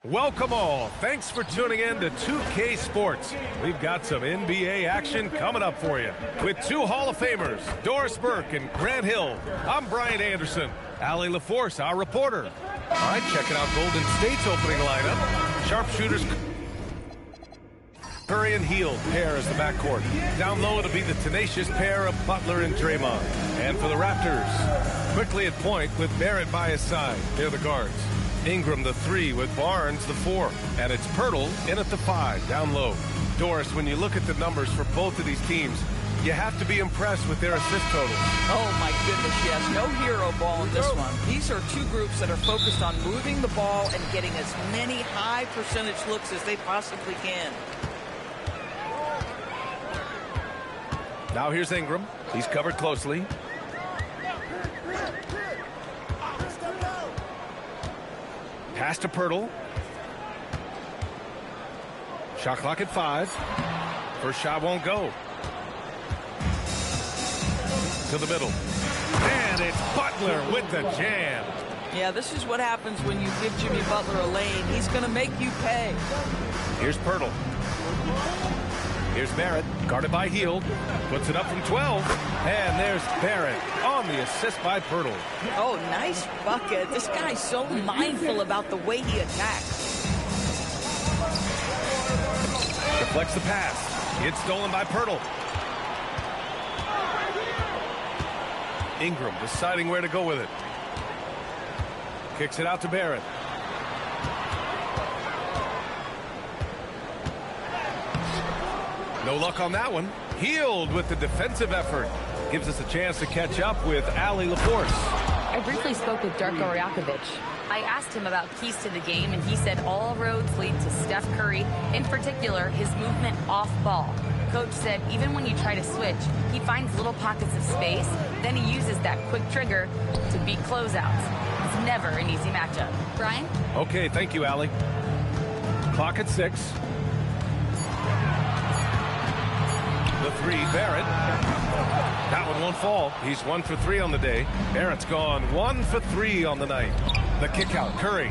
Welcome all. Thanks for tuning in to 2K Sports. We've got some NBA action coming up for you. With two Hall of Famers, Doris Burke and Grant Hill. I'm Brian Anderson. Allie LaForce, our reporter. All right, checking out Golden State's opening lineup. Sharpshooters Curry and Hield pair as the backcourt. Down low, it'll be the tenacious pair of Butler and Draymond. And for the Raptors, quickly at point with Barrett by his side. They're the guards. Ingram the 3 with Barnes the 4. And it's Pirtle in at the 5, down low. Doris, when you look at the numbers for both of these teams, you have to be impressed with their assist totals. Oh, my goodness, yes. No hero ball in this one. These are two groups that are focused on moving the ball and getting as many high percentage looks as they possibly can. Now here's Ingram. He's covered closely. Pass to Pirtle. Shot clock at 5. First shot won't go. To the middle. And it's Butler with the jam. Yeah, this is what happens when you give Jimmy Butler a lane. He's going to make you pay. Here's Pirtle. Here's Barrett, guarded by Hield. Puts it up from 12. And there's Barrett on the assist by Pirtle. Oh, nice bucket. This guy's so mindful about the way he attacks. Deflects the pass. It's stolen by Pirtle. Ingram deciding where to go with it. Kicks it out to Barrett. No luck on that one. Hield with the defensive effort. Gives us a chance to catch up with Allie LaForce. I briefly spoke with Darko Rajakovic. I asked him about keys to the game, and he said all roads lead to Steph Curry, in particular, his movement off ball. Coach said even when you try to switch, he finds little pockets of space, then he uses that quick trigger to beat closeouts. It's never an easy matchup. Brian? Okay, thank you, Allie. Clock at 6. The 3, Barrett. That one won't fall. He's 1 for 3 on the day. Barrett's gone 1 for 3 on the night. The kick out, Curry.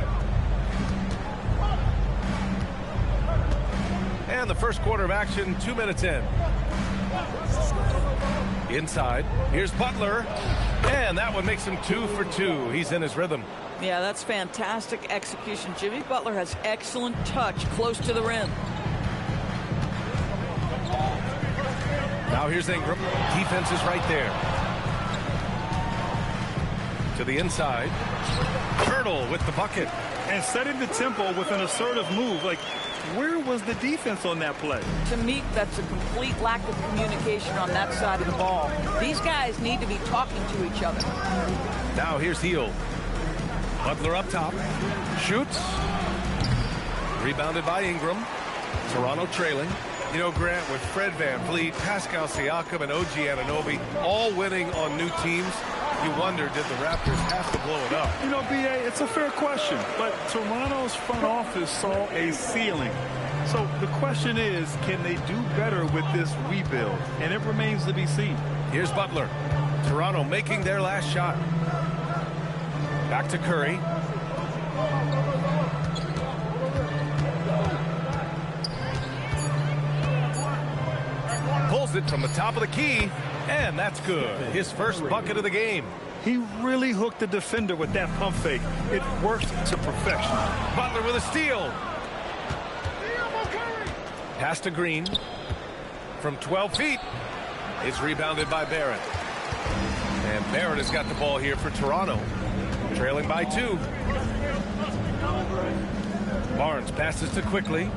And the first quarter of action, 2 minutes in. Inside, here's Butler. And that one makes him 2 for 2. He's in his rhythm. Yeah, that's fantastic execution. Jimmy Butler has excellent touch close to the rim. Now here's Ingram. Defense is right there. To the inside. Pirtle with the bucket. And setting the tempo with an assertive move. Like, where was the defense on that play? To me, that's a complete lack of communication on that side of the ball. These guys need to be talking to each other. Now here's Hield. Butler up top. Shoots. Rebounded by Ingram. Toronto trailing. You know, Grant, with Fred VanVleet, Pascal Siakam, and OG Anunoby all winning on new teams, you wonder, did the Raptors have to blow it up? You know, B.A., it's a fair question, but Toronto's front office saw a ceiling. So the question is, can they do better with this rebuild? And it remains to be seen. Here's Butler. Toronto making their last shot. Back to Curry. Pulls it from the top of the key, and that's good. His first bucket of the game. He really hooked the defender with that pump fake. It worked to perfection. Butler with a steal. Pass to Green. From 12 feet. It's rebounded by Barrett. And Barrett has got the ball here for Toronto. Trailing by 2. Barnes passes to Quickly.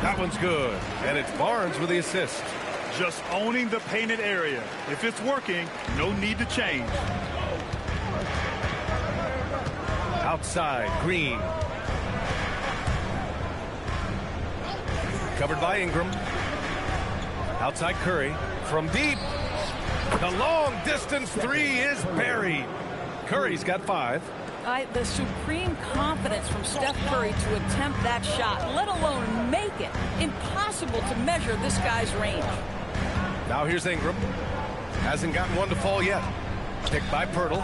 That one's good. And it's Barnes with the assist. Just owning the painted area. If it's working, no need to change. Outside, Green. Covered by Ingram. Outside Curry. From deep. The long distance 3 is buried. Curry's got 5. The supreme confidence from Steph Curry to attempt that shot, let alone make it. Impossible to measure this guy's range. Now here's Ingram. Hasn't gotten one to fall yet. Picked by Pirtle.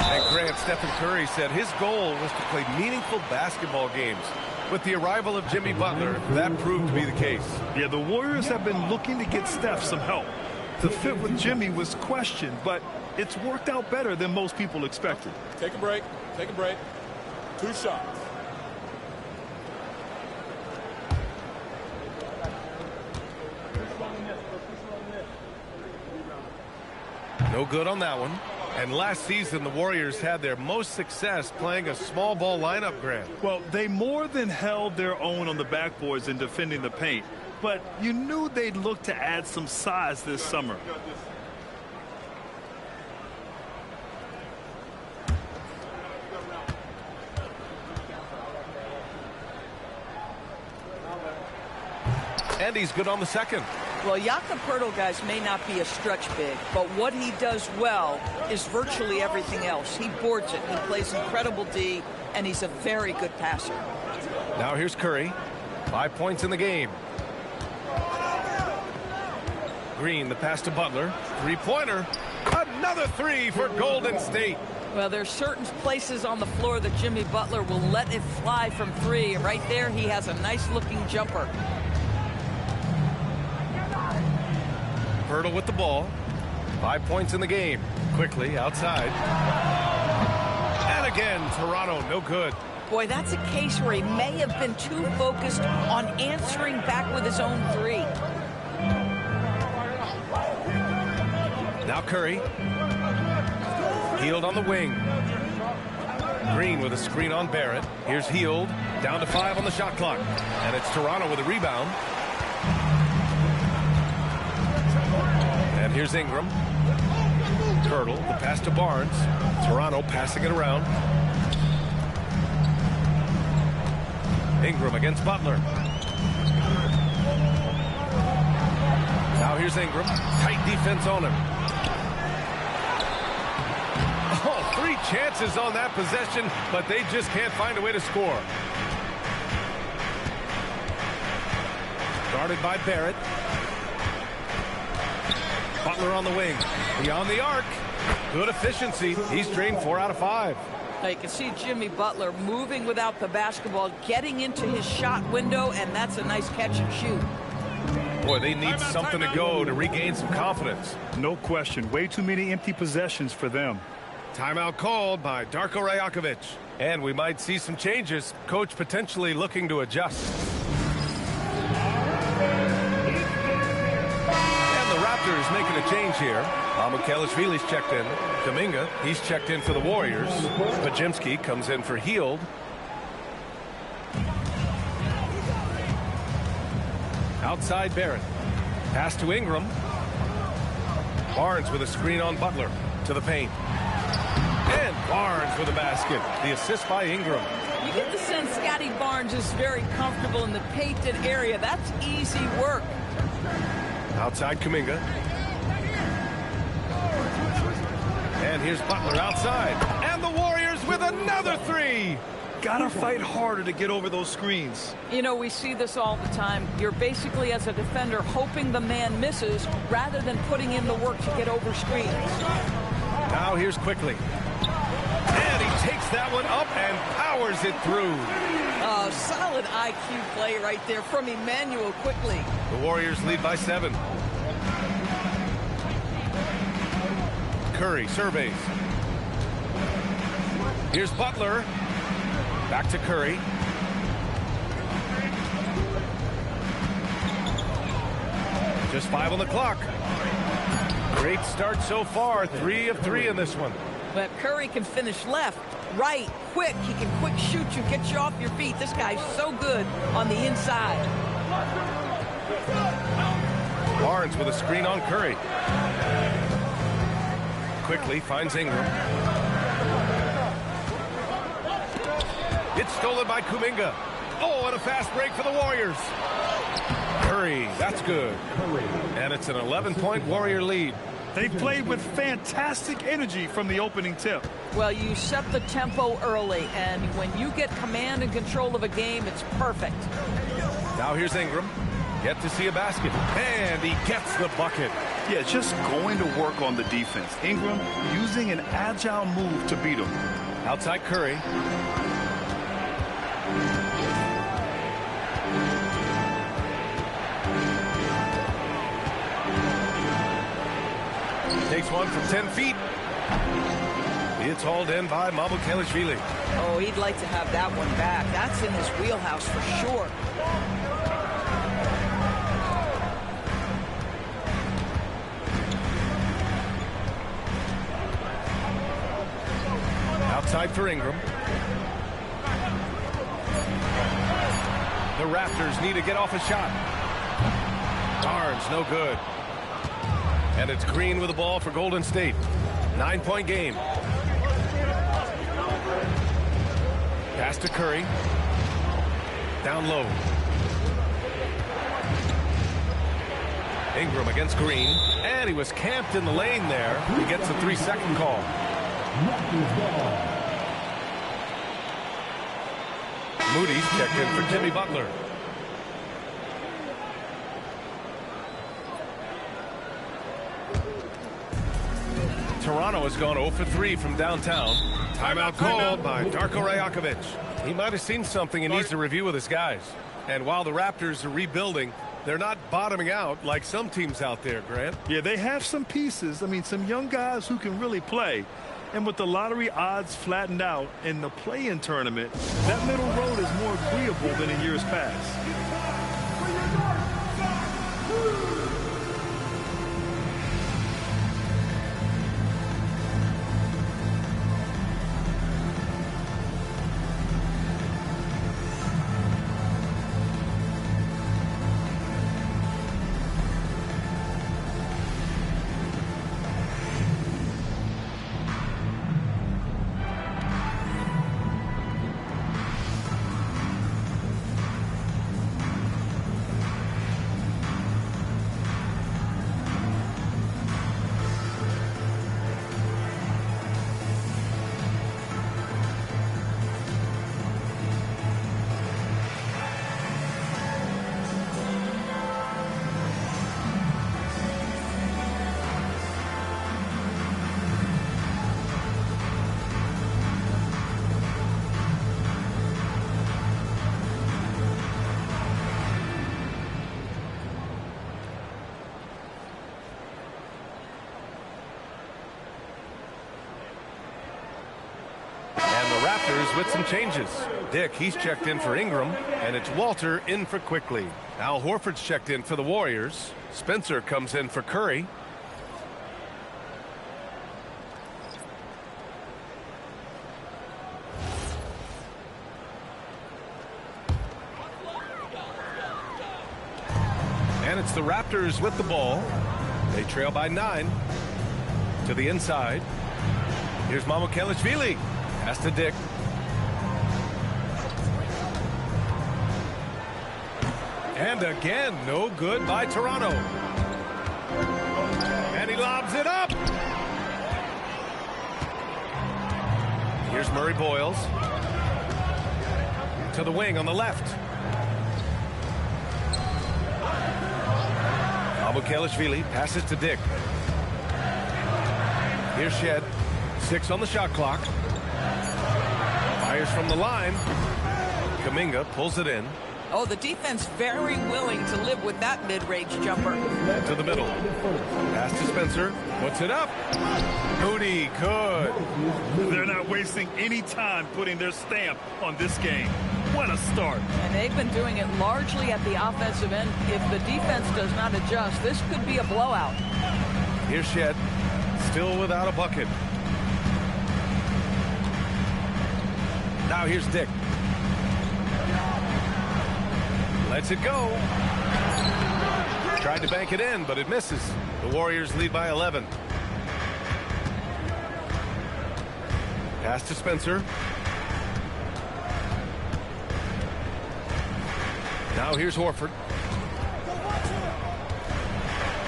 And Grant, Stephen Curry said his goal was to play meaningful basketball games. With the arrival of Jimmy Butler, that proved to be the case. Yeah, the Warriors have been looking to get Steph some help. The fit with Jimmy was questioned, but it's worked out better than most people expected. Take a break. Take a break. 2 shots. No good on that one. And last season, the Warriors had their most success playing a small ball lineup, Grant. Well, they more than held their own on the backboards in defending the paint. But you knew they'd look to add some size this summer. And he's good on the second. Well, Jakob Poeltl, guys, may not be a stretch big, but what he does well is virtually everything else. He boards it, he plays incredible D, and he's a very good passer. Now here's Curry. 5 points in the game. Green, the pass to Butler. 3-pointer. Another 3 for Golden State. Well, there's certain places on the floor that Jimmy Butler will let it fly from 3. And right there, he has a nice-looking jumper. Poeltl with the ball. 5 points in the game. Quickly outside. And again, Toronto, no good. Boy, that's a case where he may have been too focused on answering back with his own 3. Now Curry. Hield on the wing. Green with a screen on Barrett. Here's Hield. Down to 5 on the shot clock. And it's Toronto with a rebound. And here's Ingram. Poeltl, the pass to Barnes. Toronto passing it around. Ingram against Butler. Now here's Ingram. Tight defense on him. Oh, 3 chances on that possession, but they just can't find a way to score. Guarded by Barrett. Butler on the wing. Beyond the arc. Good efficiency. He's drained 4 out of 5. Now you can see Jimmy Butler moving without the basketball, getting into his shot window, and that's a nice catch and shoot. Boy, they need something to go to regain some confidence. No question. Way too many empty possessions for them. Timeout called by Darko Rajakovic. And we might see some changes. Coach potentially looking to adjust. And the Raptors making a change here. Mamukelashvili's checked in. Kuminga, he's checked in for the Warriors. Podziemski comes in for Hield. Outside Barrett. Pass to Ingram. Barnes with a screen on Butler. To the paint. And Barnes with a basket. The assist by Ingram. You get the sense Scotty Barnes is very comfortable in the painted area. That's easy work. Outside Kuminga. And here's Butler outside. And the Warriors with another 3. Gotta fight harder to get over those screens. You know, we see this all the time. You're basically, as a defender, hoping the man misses rather than putting in the work to get over screens. Now here's Quickly. And he takes that one up and powers it through. Solid IQ play right there from Emmanuel Quickly. The Warriors lead by 7. Curry surveys. Here's Butler. Back to Curry. Just 5 on the clock. Great start so far. 3 of 3 in this one. But Curry can finish left, right, quick. He can quick shoot you, get you off your feet. This guy's so good on the inside. Barnes with a screen on Curry. Quickly finds Ingram. It's stolen by Kuminga. Oh, and a fast break for the Warriors. Curry, that's good. And it's an 11-point Warrior lead. They played with fantastic energy from the opening tip. Well, you set the tempo early, and when you get command and control of a game, it's perfect. Now here's Ingram. Yet to see a basket. And he gets the bucket. Yeah, just going to work on the defense. Ingram using an agile move to beat him. Outside Curry. Takes one from 10 feet. It's hauled in by Mamukelashvili. Oh, he'd like to have that one back. That's in his wheelhouse for sure. Outside for Ingram. The Raptors need to get off a shot. Barnes, no good. And it's Green with the ball for Golden State. 9-point game. Pass to Curry. Down low. Ingram against Green. And he was camped in the lane there. He gets a 3-second call. Moody's checked in for Jimmy Butler. Toronto has gone 0 for 3 from downtown. Timeout called by Darko Rajakovic. He might have seen something and needs to review with his guys. And while the Raptors are rebuilding, they're not bottoming out like some teams out there, Grant. Yeah, they have some pieces. I mean, some young guys who can really play. And with the lottery odds flattened out in the play-in tournament, that middle road is more agreeable than in years past. With some changes. Dick, he's checked in for Ingram, and it's Walter in for Quickly. Al Horford's checked in for the Warriors. Spencer comes in for Curry. And it's the Raptors with the ball. They trail by 9 to the inside. Here's Mamukelashvili. Pass to Dick. And again, no good by Toronto. And he lobs it up. Here's Murray Boyles. To the wing on the left. Mamukelashvili passes to Dick. Here's Shed. 6 on the shot clock. Fires from the line. Kuminga pulls it in. Oh, the defense very willing to live with that mid-range jumper. To the middle. Pass to Spencer. Puts it up. Moody, good. They're not wasting any time putting their stamp on this game. What a start. And they've been doing it largely at the offensive end. If the defense does not adjust, this could be a blowout. Here's Shed. Still without a bucket. Now here's Dick. Lets it go. Tried to bank it in, but it misses. The Warriors lead by 11. Pass to Spencer. Now here's Horford.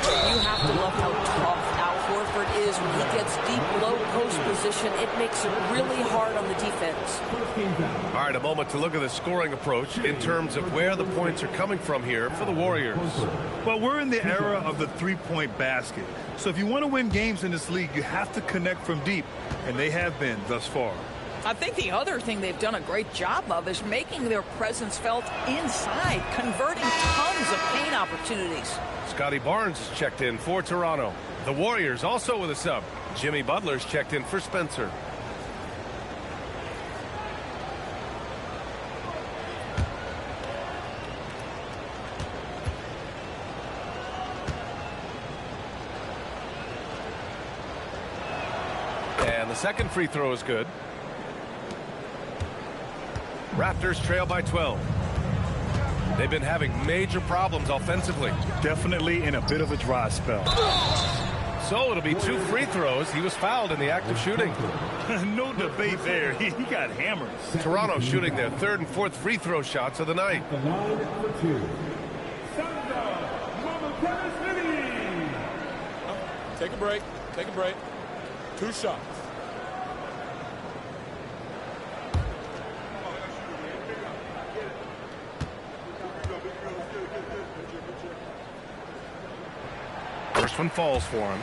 You have to love how tough Al Horford is when he gets deep, low post position, it makes it really hard on the defense. All right, a moment to look at the scoring approach in terms of where the points are coming from here for the Warriors. Well, we're in the era of the three-point basket. So if you want to win games in this league, you have to connect from deep, and they have been thus far. I think the other thing they've done a great job of is making their presence felt inside, converting tons of paint opportunities. Scotty Barnes is checked in for Toronto. The Warriors also with a sub. Jimmy Butler's checked in for Spencer. And the second free throw is good. Raptors trail by 12. They've been having major problems offensively. Definitely in a bit of a dry spell. So it'll be 2 free throws. He was fouled in the act of shooting. No debate there. He got hammered. Toronto shooting their 3rd and 4th free throw shots of the night. Take a break. Take a break. 2 shots. First one falls for him.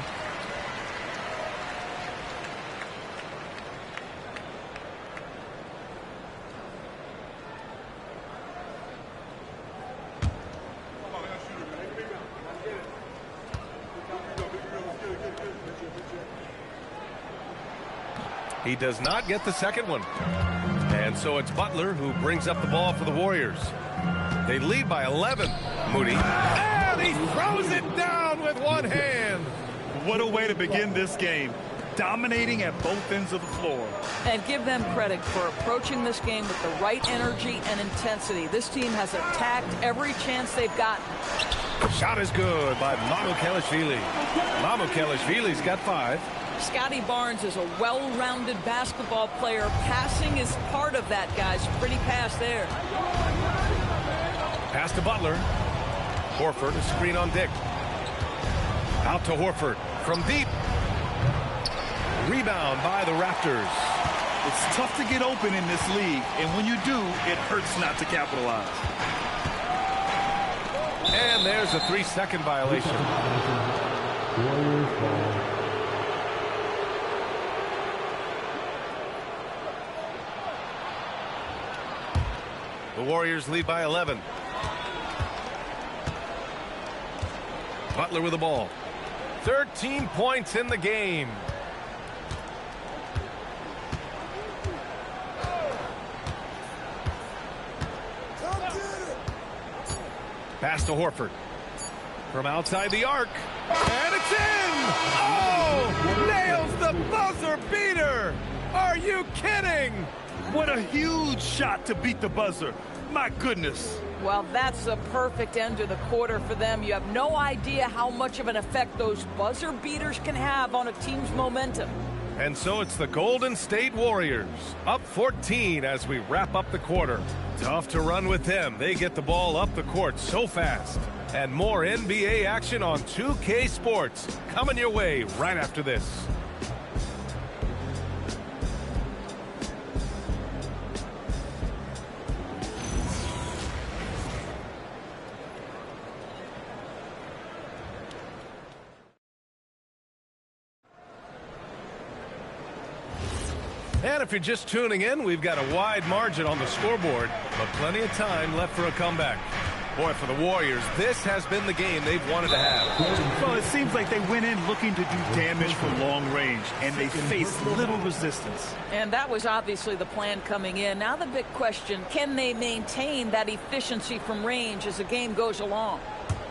He does not get the second one. And so it's Butler who brings up the ball for the Warriors. They lead by 11. Moody. And he throws it down with one hand. What a way to begin this game. Dominating at both ends of the floor. And give them credit for approaching this game with the right energy and intensity. This team has attacked every chance they've gotten. Shot is good by Mamukelashvili. Mamukelashvili's got 5. Scotty Barnes is a well-rounded basketball player. Passing is part of that, guys. Pretty pass there. Pass to Butler. Horford, a screen on Dick. Out to Horford from deep. Rebound by the Raptors. It's tough to get open in this league, and when you do, it hurts not to capitalize. And there's a 3-second violation. The Warriors lead by 11. Butler with the ball. 13 points in the game. Pass to Horford. From outside the arc. And it's in! Oh! Nails the buzzer beater! Are you kidding? What a huge shot to beat the buzzer. My goodness. Well, that's a perfect end to the quarter for them. You have no idea how much of an effect those buzzer beaters can have on a team's momentum. And so it's the Golden State Warriors, up 14 as we wrap up the quarter. Tough to run with them. They get the ball up the court so fast. And more NBA action on 2K Sports coming your way right after this. And if you're just tuning in, we've got a wide margin on the scoreboard, but plenty of time left for a comeback. Boy, for the Warriors, this has been the game they've wanted to have. Well, it seems like they went in looking to do damage from long range, and they faced little resistance. And that was obviously the plan coming in. Now the big question, can they maintain that efficiency from range as the game goes along?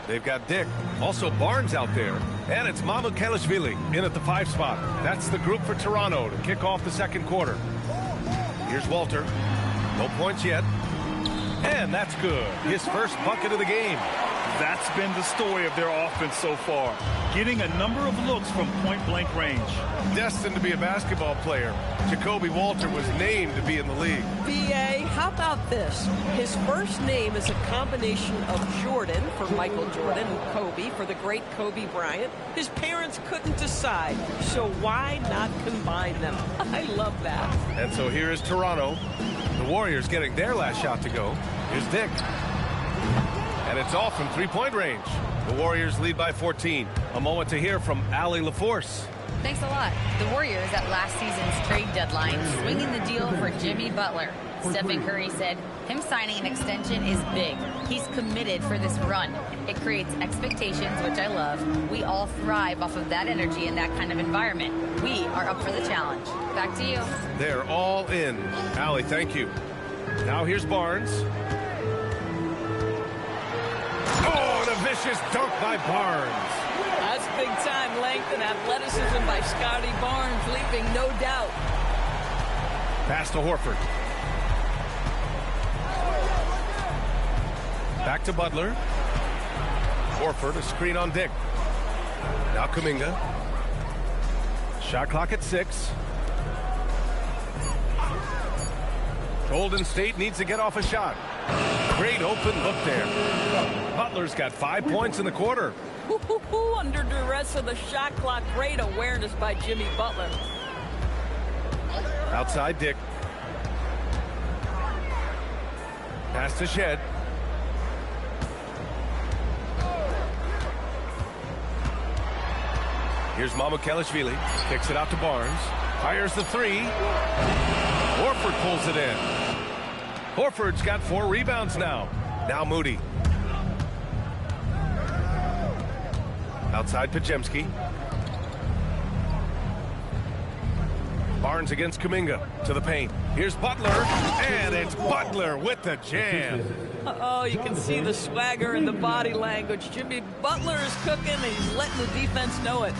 They've got Dick, also Barnes out there, and it's Mamukelashvili in at the 5 spot. That's the group for Toronto to kick off the second quarter. Here's Walter. No points yet. And that's good. His first bucket of the game. That's been the story of their offense so far, getting a number of looks from point-blank range. Destined to be a basketball player, Jacoby Walter was named to be in the league. B.A., how about this? His first name is a combination of Jordan for Michael Jordan and Kobe for the great Kobe Bryant. His parents couldn't decide, so why not combine them? I love that. And so here is Toronto. The Warriors getting their last shot to go. Here's Dick. And it's off from three-point range. The Warriors lead by 14. A moment to hear from Allie LaForce. Thanks a lot. The Warriors at last season's trade deadline swinging the deal for Jimmy Butler. Stephen Curry said him signing an extension is big. He's committed for this run. It creates expectations, which I love. We all thrive off of that energy in that kind of environment. We are up for the challenge. Back to you. They're all in. Allie, thank you. Now here's Barnes. Oh, and a vicious dunk by Barnes. That's big-time length and athleticism by Scotty Barnes, leaving no doubt. Pass to Horford. Back to Butler. Horford, a screen on Dick. Now Kuminga. Shot clock at 6. Golden State needs to get off a shot. Great open look there. Butler's got 5 points in the quarter. Under duress of the shot clock. Great awareness by Jimmy Butler. Outside Dick. Pass to Shed. Here's Mamukelashvili. Kicks it out to Barnes. Fires the three. Horford pulls it in. Horford's got 4 rebounds now. Now Moody. Outside Pajemski. Barnes against Kuminga to the paint. Here's Butler, and it's Butler with the jam. Oh, you can see the swagger in the body language. Jimmy Butler is cooking, and he's letting the defense know it.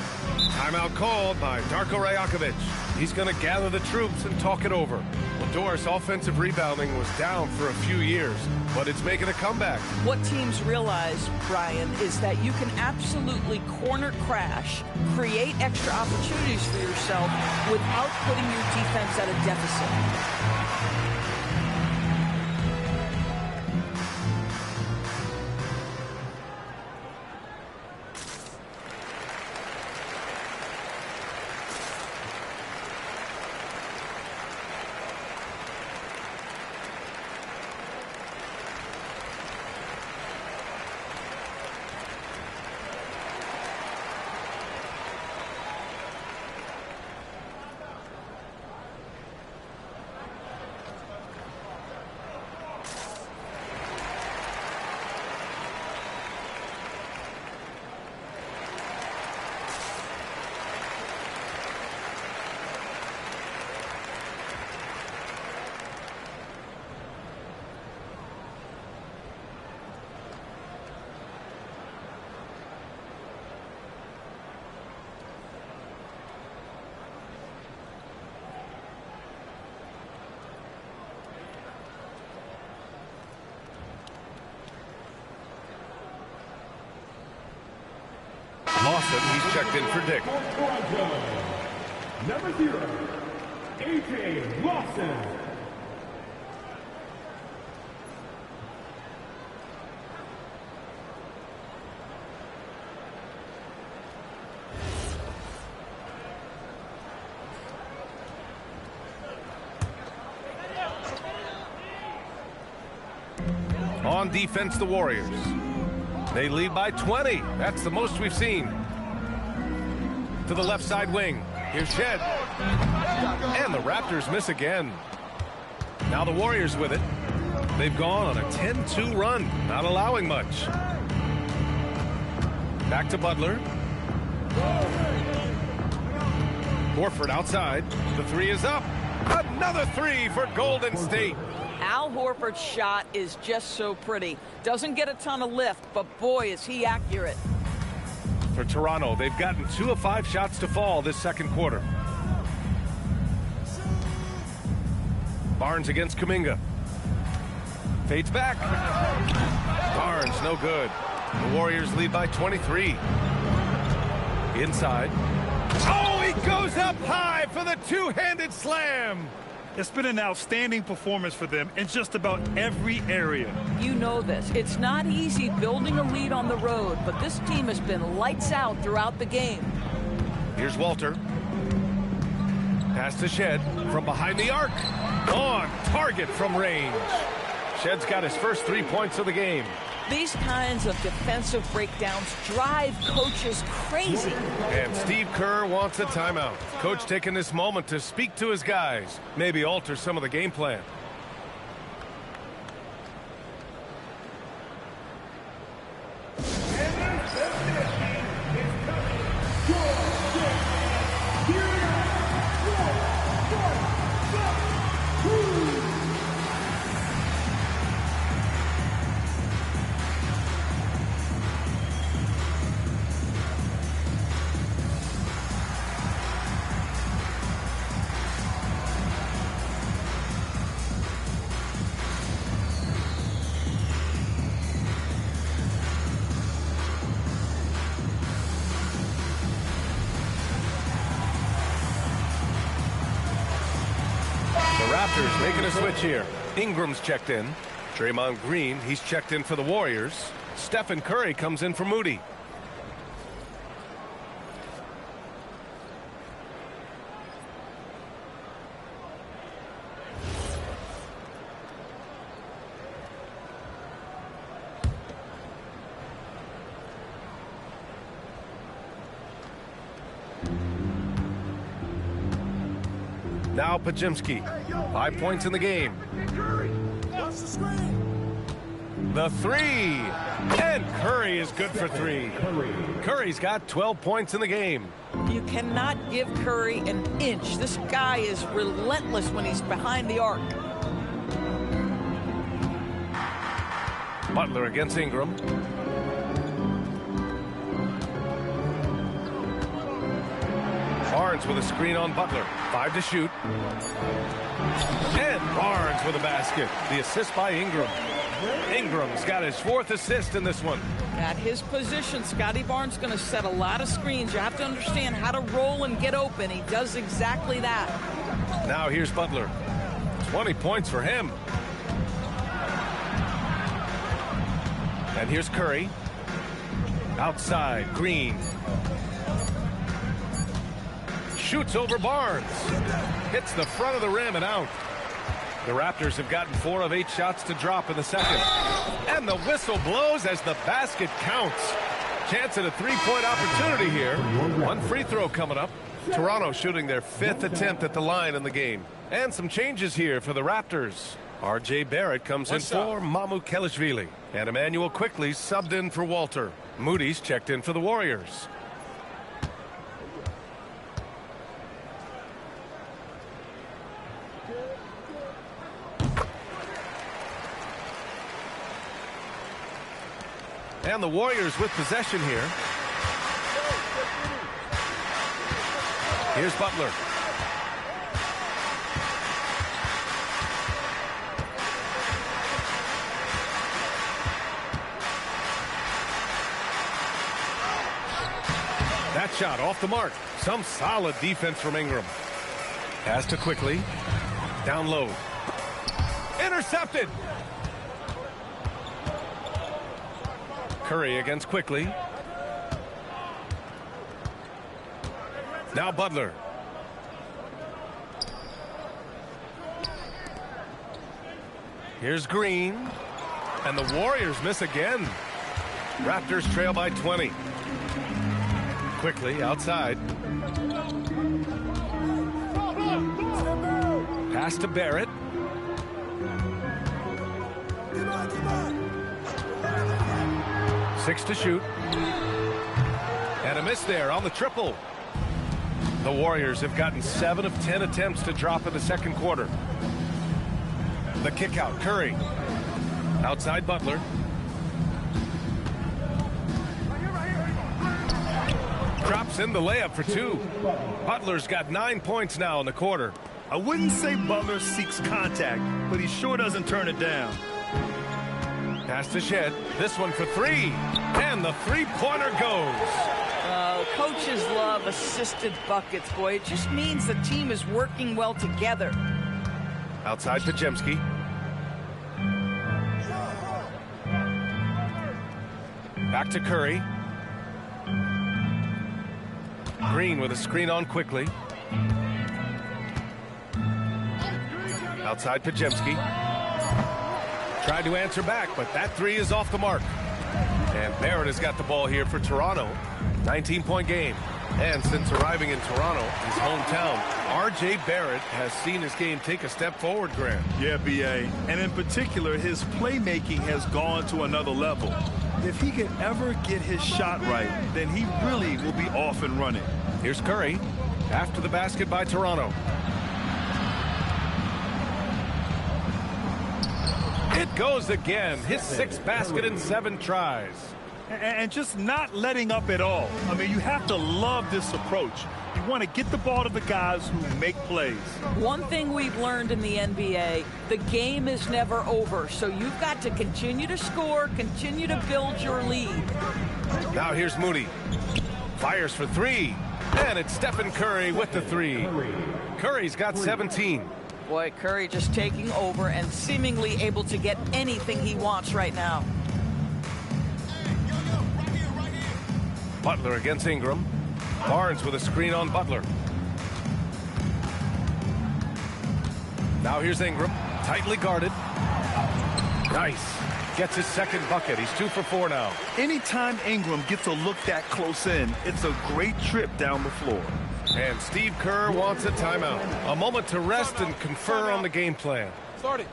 Timeout called by Darko Rajakovic. He's going to gather the troops and talk it over. Well, Doris, offensive rebounding was down for a few years, but it's making a comeback. What teams realize, Brian, is that you can absolutely corner crash, create extra opportunities for yourself without putting your defense at a deficit. Lawson, he's checked in for Dick. Number 0, A.J. Lawson. On defense, the Warriors. They lead by 20. That's the most we've seen. To the left side wing. Here's Shed. And the Raptors miss again. Now the Warriors with it. They've gone on a 10-2 run, not allowing much. Back to Butler. Horford outside. The three is up. Another three for Golden State. Al Horford's shot is just so pretty. Doesn't get a ton of lift, but boy, is he accurate. For Toronto, they've gotten 2 of 5 shots to fall this second quarter. Barnes against Kuminga. Fades back. Barnes, no good. The Warriors lead by 23. Inside. Oh, he goes up high for the two-handed slam. It's been an outstanding performance for them in just about every area. You know this. It's not easy building a lead on the road, but this team has been lights out throughout the game. Here's Walter. Pass to Shed from behind the arc. On target from range. Shed's got his first 3 points of the game. These kinds of defensive breakdowns drive coaches crazy. And Steve Kerr wants a timeout. Coach taking this moment to speak to his guys. Maybe alter some of the game plan. Raptors making a switch here. Ingram's checked in. Draymond Green, he's checked in for the Warriors. Stephen Curry comes in for Moody. Now Pajimski, 5 points in the game. The three, and Curry is good for 3. Curry's got 12 points in the game. You cannot give Curry an inch. This guy is relentless when he's behind the arc. Butler against Ingram. Barnes with a screen on Butler. 5 to shoot. And Barnes with a basket. The assist by Ingram. Ingram's got his 4th assist in this one. At his position, Scotty Barnes going to set a lot of screens. You have to understand how to roll and get open. He does exactly that. Now here's Butler. 20 points for him. And here's Curry. Outside, Green. Shoots over Barnes. Hits the front of the rim and out. The Raptors have gotten 4 of 8 shots to drop in the second. And the whistle blows as the basket counts. Chance at a 3-point opportunity here. 1 free throw coming up. Toronto shooting their 5th attempt at the line in the game. And some changes here for the Raptors. R.J. Barrett comes in for Mamu Kelishvili. And Emmanuel Quickley subbed in for Walter. Moody's checked in for the Warriors. And the Warriors with possession here. Here's Butler. That shot off the mark. Some solid defense from Ingram. Pass to Quickley. Down low. Intercepted. Curry against Quickley. Now Butler. Here's Green. And the Warriors miss again. Raptors trail by 20. Quickley outside. Pass to Barrett. Six to shoot. And a miss there on the triple. The Warriors have gotten 7 of 10 attempts to drop in the second quarter. The kick out, Curry. Outside Butler. Drops in the layup for 2. Butler's got 9 points now in the quarter. I wouldn't say Butler seeks contact, but he sure doesn't turn it down. Pass to Shed. This one for three. And the three-pointer goes. Coaches love assisted buckets, boy. It just means the team is working well together. Outside Pajemski. Back to Curry. Green with a screen on quickly. Outside Pajemski. Tried to answer back, but that three is off the mark. And Barrett has got the ball here for Toronto. 19-point game. And since arriving in Toronto, his hometown, R.J. Barrett has seen his game take a step forward, Grant. Yeah, B.A. And in particular, his playmaking has gone to another level. If he can ever get his shot right, then he really will be off and running. Here's Curry after the basket by Toronto. It goes again. His sixth basket in 7 tries. And just not letting up at all. I mean, you have to love this approach. You want to get the ball to the guys who make plays. One thing we've learned in the NBA, the game is never over. So you've got to continue to score, continue to build your lead. Now here's Moody. Fires for three. And it's Stephen Curry with the three. Curry's got 17. Boy, Curry just taking over and seemingly able to get anything he wants right now. Butler against Ingram. Barnes with a screen on Butler. Now here's Ingram. Tightly guarded. Nice. Gets his second bucket. He's 2 for 4 now. Anytime Ingram gets a look that close in, it's a great trip down the floor. And Steve Kerr wants a timeout. A moment to rest and confer on the game plan. Starting.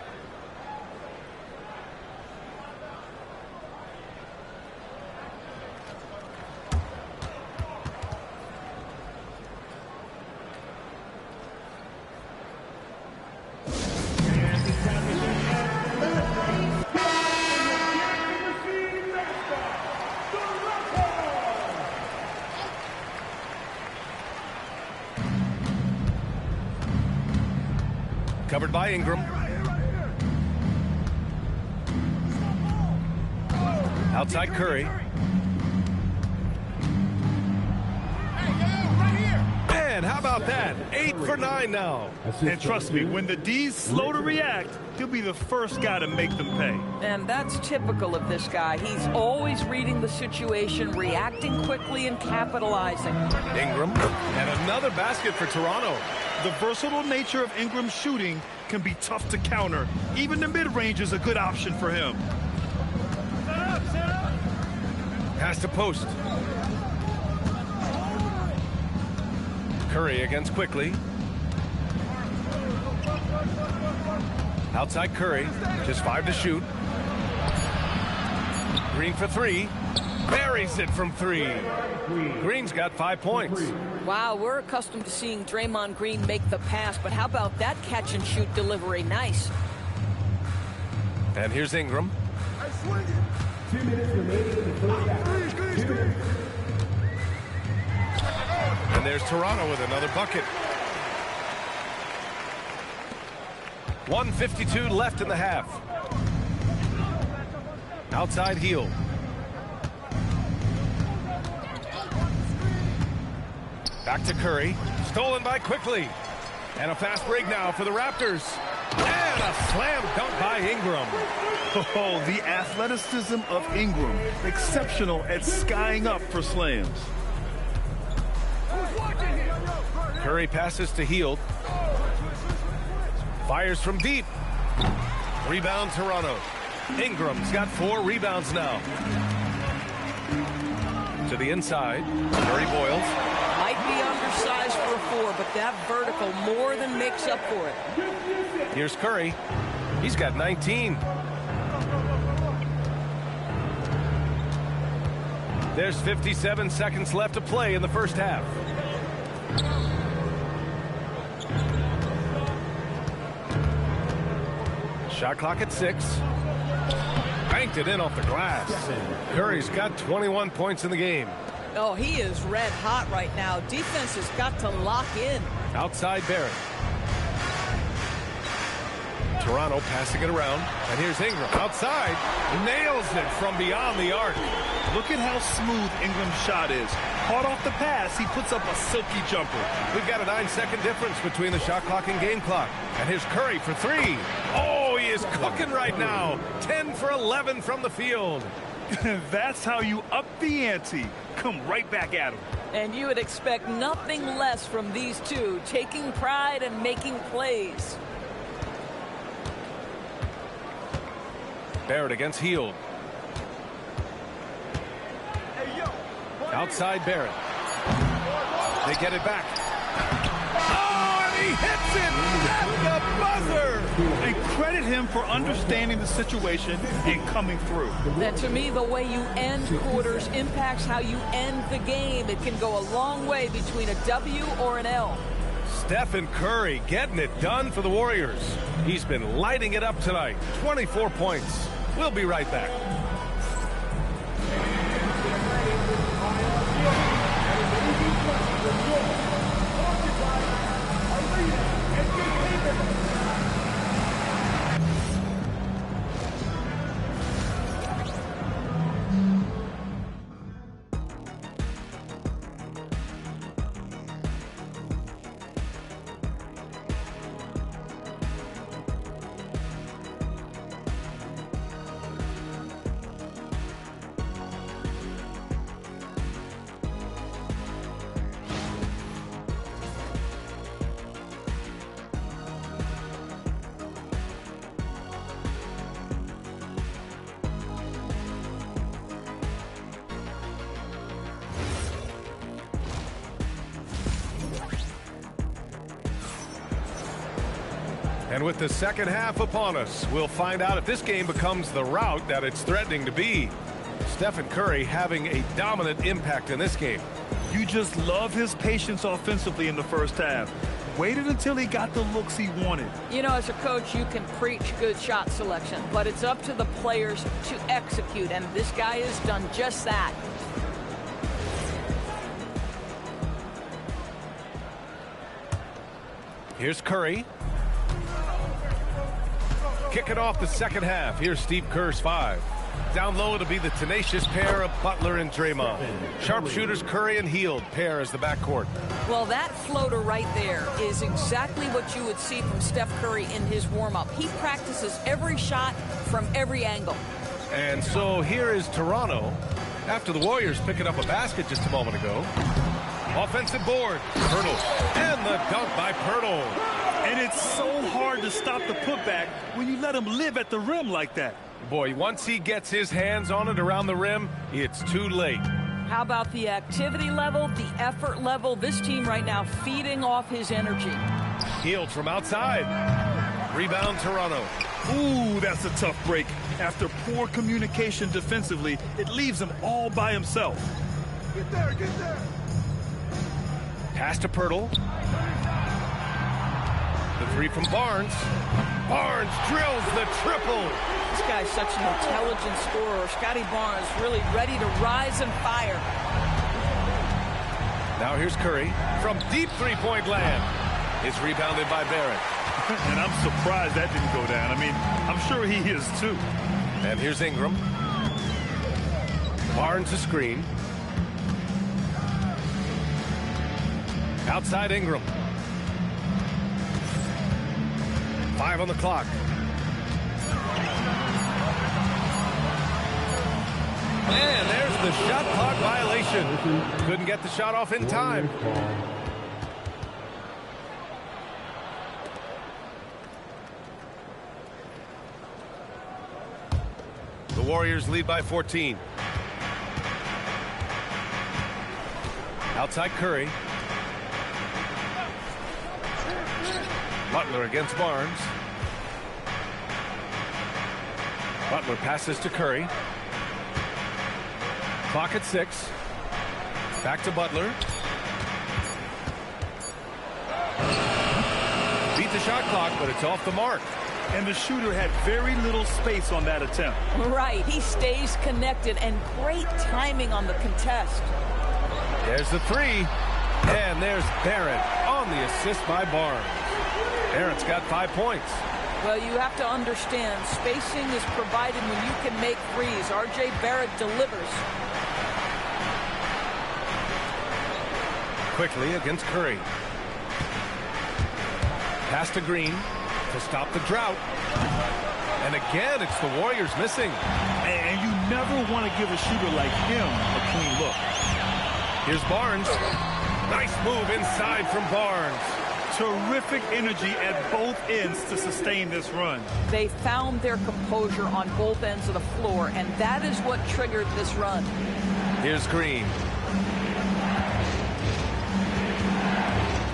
Covered by Ingram. Outside Curry. And how about that? 8 for 9 now. And trust me, when the D's slow to react, he'll be the first guy to make them pay. And that's typical of this guy. He's always reading the situation, reacting quickly and capitalizing. Ingram. And another basket for Toronto. The versatile nature of Ingram's shooting can be tough to counter. Even the mid-range is a good option for him. Pass to post. Curry against quickly. Outside Curry. Just 5 to shoot. Green for 3. Buries it from 3. Green's got 5 points. Wow, we're accustomed to seeing Draymond Green make the pass, but how about that catch and shoot delivery? Nice. And here's Ingram. 2 minutes remaining in the first half. And there's Toronto with another bucket. 1:52 left in the half. Outside heel. Back to Curry. Stolen by quickly. And a fast break now for the Raptors. And a slam dunk by Ingram. Oh, the athleticism of Ingram. Exceptional at skying up for slams. Curry passes to Hield. Fires from deep. Rebound Toronto. Ingram's got 4 rebounds now. To the inside. Curry boils. Might be undersized for a 4, but that vertical more than makes up for it. Here's Curry. He's got 19. There's 57 seconds left to play in the first half. Shot clock at 6. Banked it in off the glass. Curry's got 21 points in the game. Oh, he is red hot right now. Defense has got to lock in. Outside Barrett. Toronto passing it around. And here's Ingram outside. Nails it from beyond the arc. Look at how smooth Ingram's shot is. Caught off the pass, he puts up a silky jumper. We've got a 9-second difference between the shot clock and game clock. And here's Curry for three. Oh, he is cooking right now. 10 for 11 from the field. That's how you up the ante. Come right back at him. And you would expect nothing less from these two, taking pride and making plays. Barrett against Hield. Outside Barrett. They get it back. Oh, and he hits it at the buzzer. And credit him for understanding the situation and coming through. That, to me, the way you end quarters impacts how you end the game. It can go a long way between a W or an L. Stephen Curry getting it done for the Warriors. He's been lighting it up tonight. 24 points. We'll be right back. And with the second half upon us, we'll find out if this game becomes the rout that it's threatening to be. Stephen Curry having a dominant impact in this game. You just love his patience offensively in the first half. Waited until he got the looks he wanted. You know, as a coach, you can preach good shot selection, but it's up to the players to execute, and this guy has done just that. Here's Curry. Kicking off the second half. Here's Steve Kerr's five. Down low, it'll be the tenacious pair of Butler and Draymond. Sharpshooters Curry and Hield pair as the backcourt. Well, that floater right there is exactly what you would see from Steph Curry in his warm-up. He practices every shot from every angle. And so here is Toronto after the Warriors picking up a basket just a moment ago. Offensive board. Pirtle. And the dunk by Pirtle. And it's so hard to stop the putback when you let him live at the rim like that. Boy, once he gets his hands on it around the rim, it's too late. How about the activity level, the effort level? This team right now feeding off his energy. Hield from outside. Rebound Toronto. Ooh, that's a tough break. After poor communication defensively, it leaves him all by himself. Get there, get there. Pass to Pirtle. The three from Barnes. Barnes drills the triple. This guy's such an intelligent scorer. Scotty Barnes really ready to rise and fire. Now here's Curry from deep three-point land. It's rebounded by Barrett. And I'm surprised that didn't go down. I mean, I'm sure he is too. And here's Ingram. Barnes a screen. Outside Ingram. 5 on the clock. And there's the shot clock violation. Couldn't get the shot off in time. The Warriors lead by 14. Outside Curry. Butler against Barnes. Butler passes to Curry. Clock at 6. Back to Butler. Beat the shot clock, but it's off the mark. And the shooter had very little space on that attempt. Right, he stays connected, and great timing on the contest. There's the three. And there's Barrett on the assist by Barnes. Barrett's got 5 points. Well, you have to understand, spacing is provided when you can make threes. R.J. Barrett delivers. Quickly against Curry. Pass to Green to stop the drought. And again, it's the Warriors missing. And you never want to give a shooter like him a clean look. Here's Barnes. Nice move inside from Barnes. Terrific energy at both ends to sustain this run. They found their composure on both ends of the floor, and that is what triggered this run. Here's Green.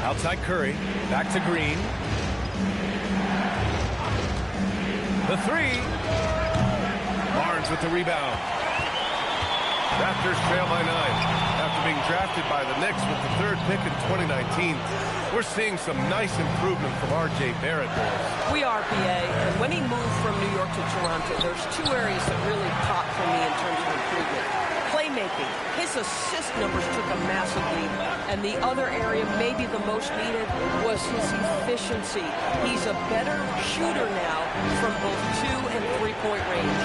Outside Curry. Back to Green. The three. Barnes with the rebound. Raptors trail by 9. After being drafted by the Knicks with the 3rd pick in 2019, we're seeing some nice improvement from R.J. Barrett, boys. We are, PA, and when he moved from New York to Toronto, there's 2 areas that really popped for me in terms of improvement. Playmaking. His assist numbers took a massive leap, and the other area, maybe the most needed, was his efficiency. He's a better shooter now from both 2- and 3-point range.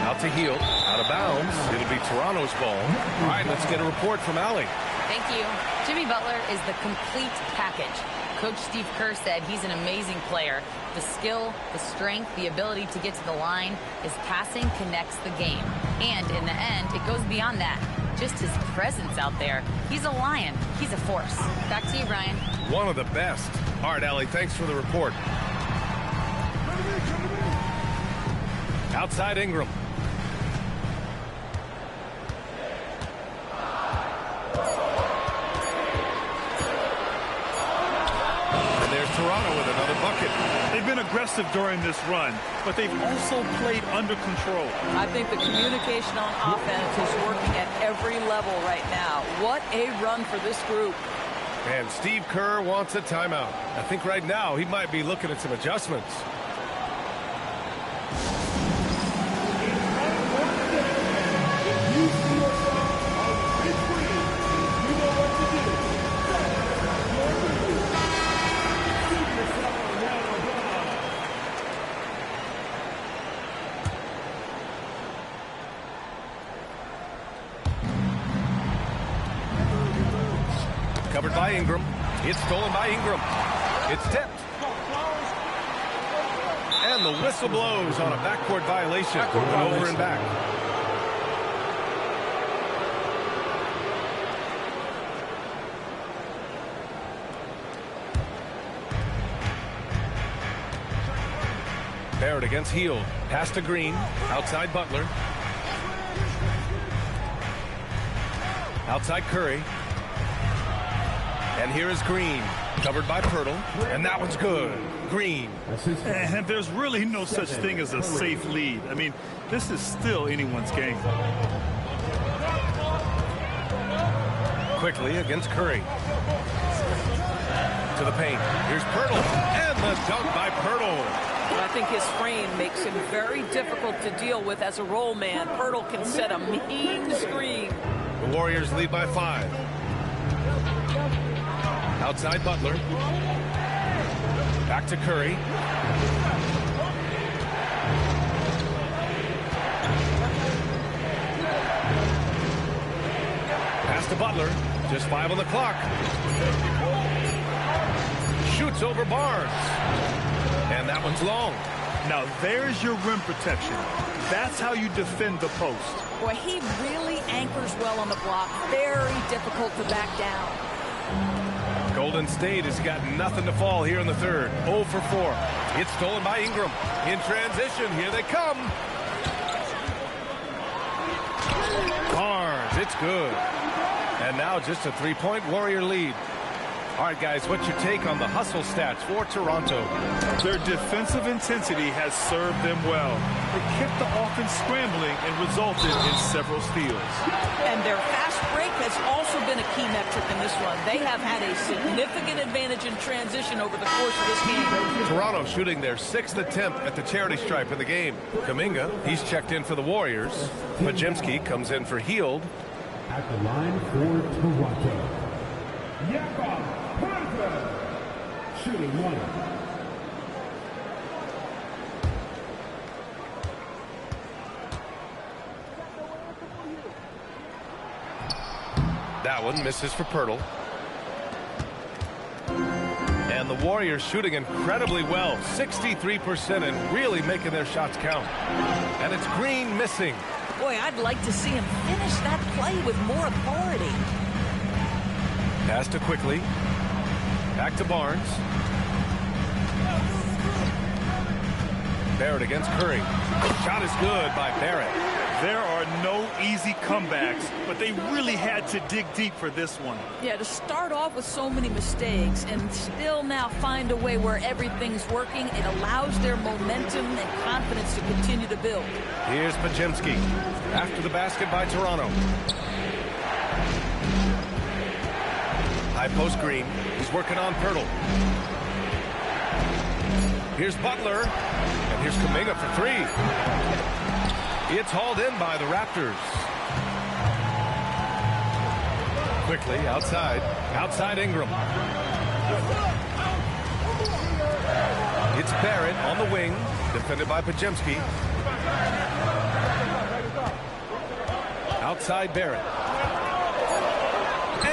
Out to Hield, out of bounds. It'll be Toronto's ball. All right, let's get a report from Allie. Thank you. Jimmy Butler is the complete package. Coach Steve Kerr said he's an amazing player. The skill, the strength, the ability to get to the line, his passing connects the game. And in the end, it goes beyond that. Just his presence out there. He's a lion. He's a force. Back to you, Brian. One of the best. All right, Allie, thanks for the report. Outside Ingram. Toronto with another bucket. They've been aggressive during this run, but they've also played under control. I think the communication on offense is working at every level right now. What a run for this group. And Steve Kerr wants a timeout. I think right now he might be looking at some adjustments. Covered by Ingram. It's stolen by Ingram. It's tipped. And the whistle blows on a backcourt violation. Over and back. Barrett against Hield. Pass to Green. Outside Butler. Outside Curry. And here is Green, covered by Pirtle, and that one's good. Green. And there's really no such thing as a safe lead. I mean, this is still anyone's game. Quickly against Curry. To the paint. Here's Pirtle, and the dunk by Pirtle. I think his frame makes him very difficult to deal with as a roll man. Pirtle can set a mean screen. The Warriors lead by 5. Outside Butler. Back to Curry. Pass to Butler. Just 5 on the clock. Shoots over Barnes. And that one's long. Now there's your rim protection. That's how you defend the post. Boy, he really anchors well on the block. Very difficult to back down. Golden State has got nothing to fall here in the 3rd. 0 for 4. It's stolen by Ingram. In transition, here they come. Barnes, it's good. And now just a 3-point Warrior lead. All right, guys, what's your take on the hustle stats for Toronto? Their defensive intensity has served them well. They kept the offense scrambling and resulted in several steals. And their fast break has also been a key metric in this one. They have had a significant advantage in transition over the course of this game. Toronto shooting their 6th attempt at the charity stripe of the game. Kuminga, he's checked in for the Warriors. Pajemski comes in for Hield. At the line for Toronto, Yakov, shooting 1. That one misses for Pirtle. And the Warriors shooting incredibly well, 63%, and really making their shots count. And it's Green missing. Boy, I'd like to see him finish that play with more authority. Pass to Quickly. Back to Barnes. Barrett against Curry. Shot is good by Barrett. There are no easy comebacks, but they really had to dig deep for this one. Yeah, to start off with so many mistakes and still now find a way where everything's working, it allows their momentum and confidence to continue to build. Here's Pajemski after the basket by Toronto. High post Green. He's working on Pirtle. Here's Butler. And here's Kuminga for three. It's hauled in by the Raptors. Quickly outside. Outside Ingram. It's Barrett on the wing. Defended by Pajemski. Outside Barrett.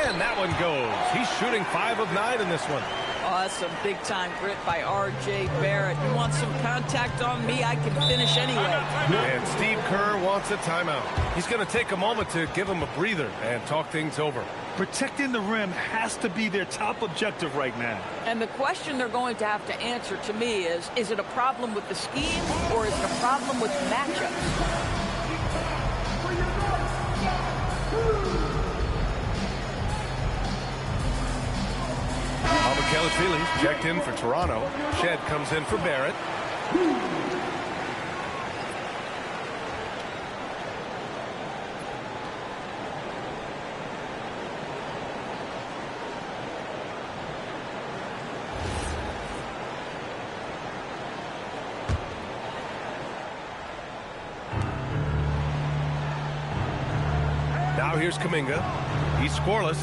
And that one goes. He's shooting 5 of 9 in this one. Oh, that's some big-time grit by R.J. Barrett. You want some contact on me, I can finish anyway. And Steve Kerr wants a timeout. He's going to take a moment to give him a breather and talk things over. Protecting the rim has to be their top objective right now. And the question they're going to have to answer to me is it a problem with the scheme or is it a problem with matchups? Kelly checked in for Toronto. Shed comes in for Barrett. Now here's Kuminga. He's scoreless.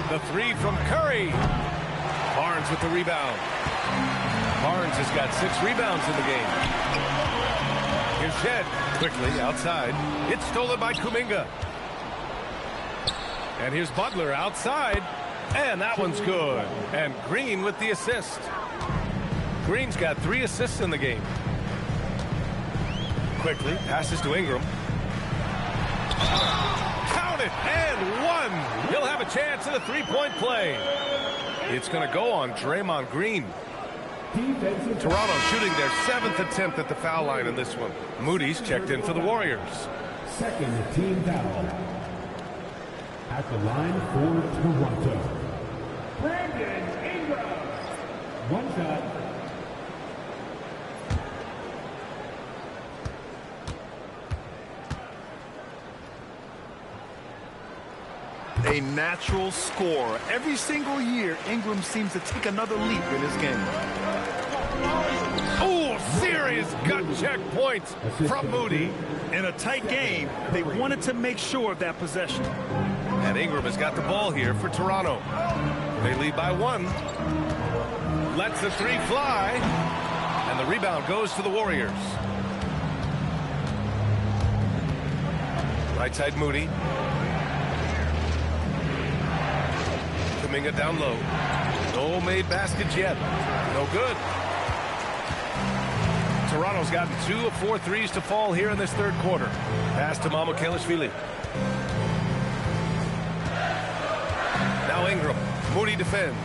The three from Curry. Barnes with the rebound. Barnes has got 6 rebounds in the game. Here's Shed. Quickly outside. It's stolen by Kuminga. And here's Butler outside. And that one's good. And Green with the assist. Green's got 3 assists in the game. Quickly passes to Ingram. Count it, and 1. He'll have a chance at a 3-point play. It's going to go on Draymond Green. Toronto shooting their 7th attempt at the foul line in this one. Moody's checked in for the Warriors. Second team foul. At the line for Toronto, Brandon Ingram. One shot. A natural scorer. Every single year, Ingram seems to take another leap in his game. Oh, serious gut check points from Moody. In a tight game, they wanted to make sure of that possession. And Ingram has got the ball here for Toronto. They lead by 1. Lets the 3 fly. And the rebound goes to the Warriors. Right side Moody. Kuminga down low. No made baskets yet. No good. Toronto's gotten 2 of 4 threes to fall here in this third quarter. Pass to Kelly. Now Ingram. Moody defends.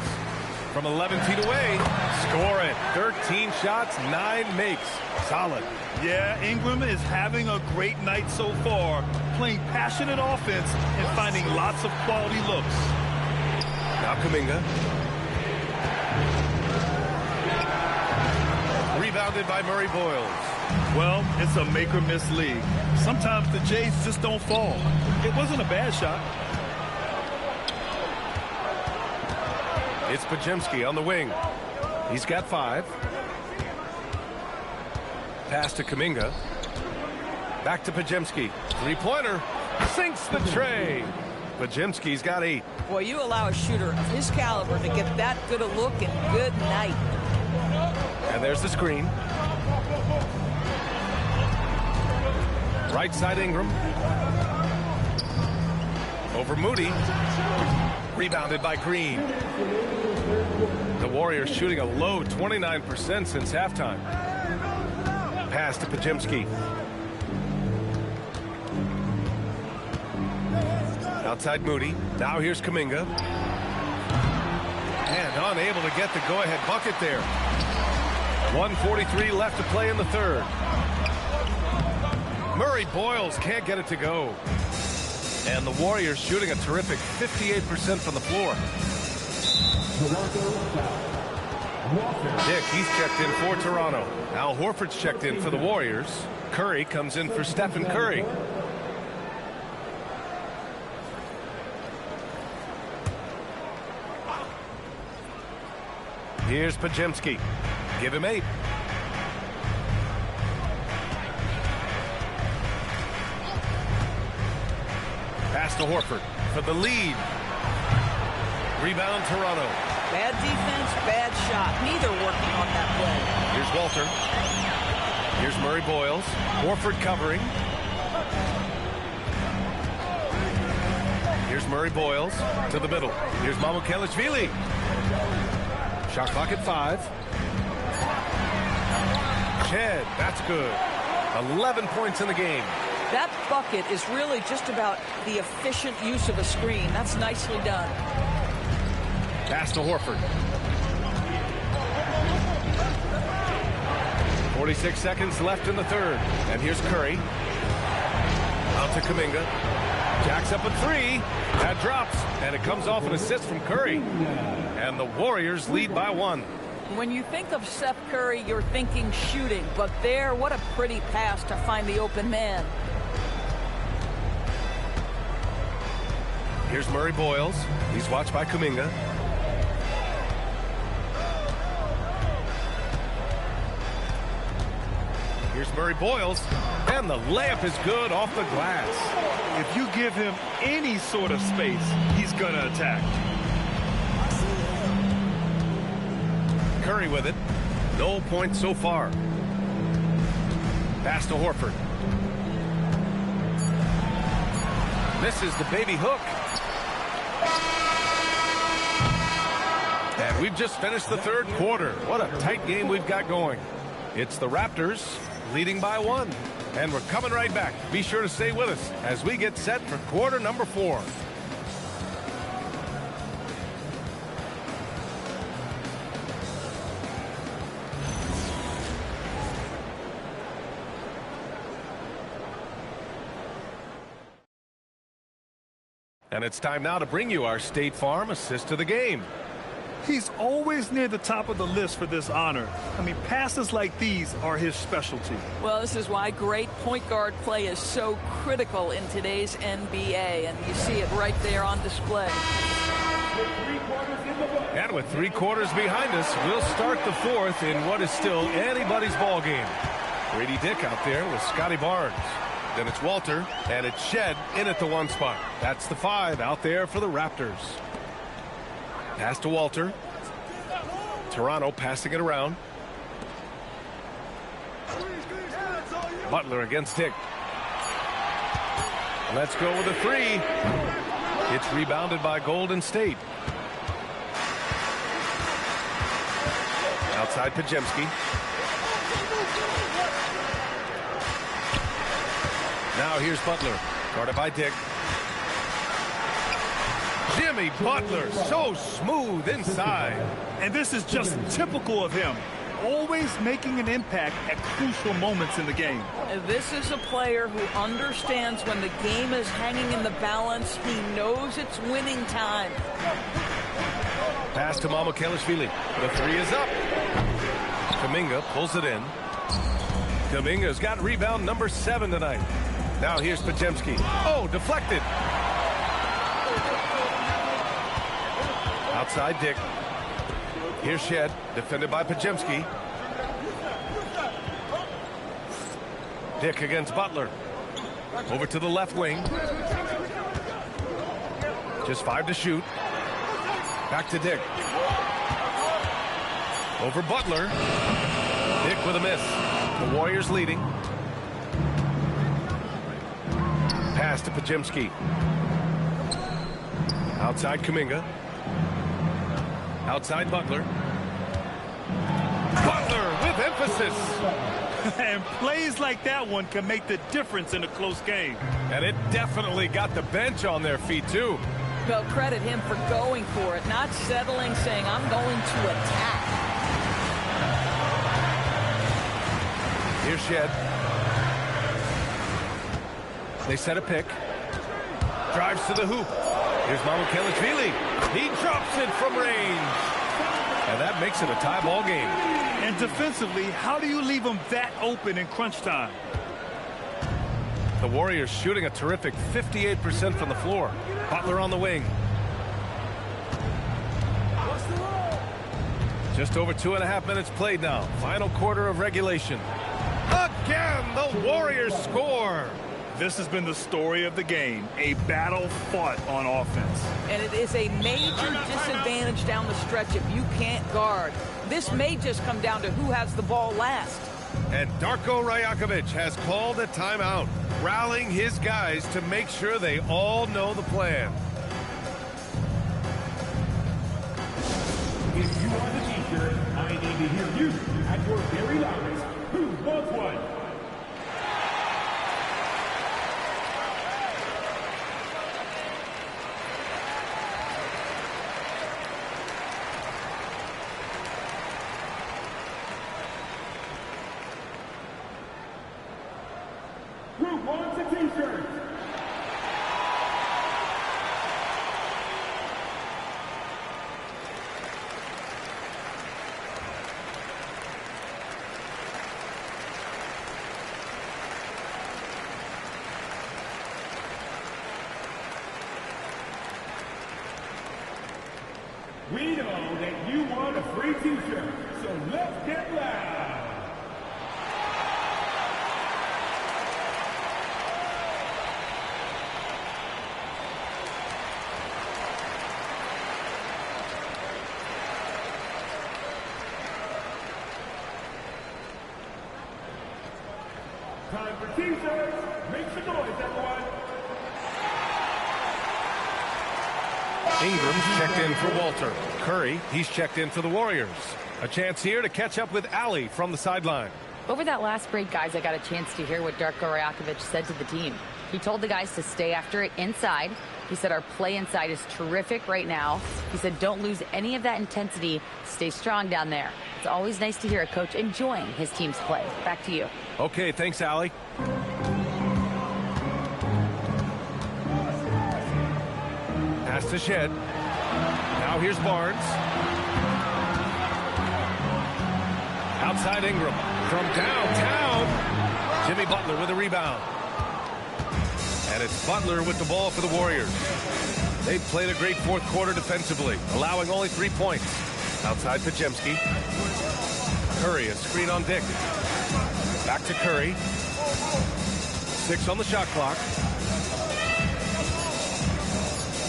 From 11 feet away. Score it. 13 shots, 9 makes. Solid. Yeah, Ingram is having a great night so far. Playing passionate offense and finding lots of quality looks. Now Kuminga. Rebounded by Murray Boyles. Well, it's a make-or-miss league. Sometimes the Jays just don't fall. It wasn't a bad shot. It's Pajemski on the wing. He's got 5. Pass to Kuminga. Back to Pajemski. 3-pointer. Sinks the tray. Pajemski's got 8. Boy, you allow a shooter of his caliber to get that good a look, and good night. And there's the screen. Right side Ingram. Over Moody. Rebounded by Green. The Warriors shooting a low 29% since halftime. Pass to Pajemski. Outside Moody. Now here's Kuminga. And unable to get the go-ahead bucket there. 1:43 left to play in the third. Murray Boyles can't get it to go. And the Warriors shooting a terrific 58% from the floor. Dick, he's checked in for Toronto. Al Horford's checked in for the Warriors. Curry comes in for Stephen Curry. Here's Pajemski. Give him 8. Pass to Horford for the lead. Rebound Toronto. Bad defense, bad shot. Neither working on that play. Here's Walter. Here's Murray Boyles. Horford covering. Here's Murray Boyles to the middle. Here's Mamukelashvili. Shot clock at 5. Shed, that's good. 11 points in the game. That bucket is really just about the efficient use of a screen. That's nicely done. Pass to Horford. 46 seconds left in the third. And here's Curry. Out to Kuminga. Jacks up a 3. That drops. And it comes off an assist from Curry. And the Warriors lead by 1. When you think of Seth Curry, you're thinking shooting. But there, what a pretty pass to find the open man. Here's Murray Boyles. He's watched by Kuminga. Here's Murray Boyles. And the layup is good off the glass. If you give him any sort of space, he's going to attack. Curry with it. No points so far. Pass to Horford. Misses the baby hook. And we've just finished the third quarter. What a tight game we've got going. It's the Raptors leading by 1. And we're coming right back. Be sure to stay with us as we get set for quarter number 4. And it's time now to bring you our State Farm assist to the game. He's always near the top of the list for this honor. I mean, passes like these are his specialty. Well, this is why great point guard play is so critical in today's NBA, and you see it right there on display. And with 3 quarters behind us, we'll start the fourth in what is still anybody's ball game. Grady Dick out there with Scotty Barnes. Then it's Walter, and it's Shed in at the 1 spot. That's the 5 out there for the Raptors. Pass to Walter. Toronto passing it around. Butler against Dick. Let's go with a 3. It's rebounded by Golden State. Outside Pajemski. Now here's Butler. Guarded by Dick. Jimmy Butler, so smooth inside. And this is just typical of him. Always making an impact at crucial moments in the game. This is a player who understands when the game is hanging in the balance. He knows it's winning time. Pass to Mamukelashvili. The 3 is up. Kuminga pulls it in. Kuminga's got rebound number 7 tonight. Now here's Pajemski. Oh, deflected. Outside Dick. Here's Shed, defended by Pajemski. Dick against Butler. Over to the left wing. Just 5 to shoot. Back to Dick. Over Butler. Dick with a miss. The Warriors leading. Pass to Pajemski. Outside Kuminga. Outside Butler. Butler with emphasis. And plays like that one can make the difference in a close game. And it definitely got the bench on their feet, too. Well, credit him for going for it, not settling, saying, I'm going to attack. Here's Shed. They set a pick. Drives to the hoop. Here's Mamukelashvili. He drops it from range. And that makes it a tie ball game. And defensively, how do you leave them that open in crunch time? The Warriors shooting a terrific 58% from the floor. Butler on the wing. Just over 2.5 minutes played now. Final quarter of regulation. Again, the Warriors score. This has been the story of the game, a battle fought on offense. And it is a major disadvantage down the stretch if you can't guard. This may just come down to who has the ball last. And Darko Rajakovic has called a timeout, rallying his guys to make sure they all know the plan. If you want the t-shirt, I need to hear you at your very loudest. Who wants one? Who wants a t-shirt? We know that you want a free t-shirt, so let's get loud. Time for t-shirts. Make some noise, everyone. Ingram's checked in for Walter. Curry, he's checked in for the Warriors. A chance here to catch up with Allie from the sideline. Over that last break, guys, I got a chance to hear what Darko Rajakovic said to the team. He told the guys to stay after it inside. He said our play inside is terrific right now. He said don't lose any of that intensity. Stay strong down there. It's always nice to hear a coach enjoying his team's play. Back to you. Okay, thanks, Allie. Pass to Shed. Now here's Barnes. Outside Ingram. From downtown, Jimmy Butler with a rebound. And it's Butler with the ball for the Warriors. They've played a great fourth quarter defensively, allowing only 3 points. Outside Pajemski. Curry, a screen on Dick. Back to Curry. 6 on the shot clock.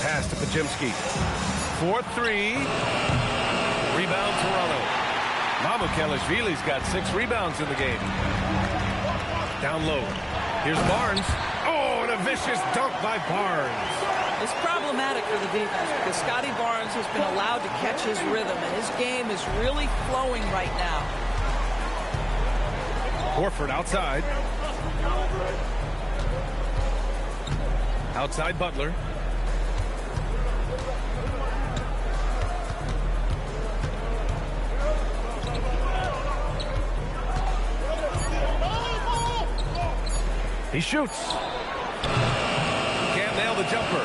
Pass to Pajemski. 4-3. Rebound Toronto. Mamukelashvili's got 6 rebounds in the game. Down low. Here's Barnes. Oh, and a vicious dunk by Barnes. It's problematic for the defense because Scotty Barnes has been allowed to catch his rhythm, and his game is really flowing right now. Horford outside. Outside Butler. He shoots. Can't nail the jumper.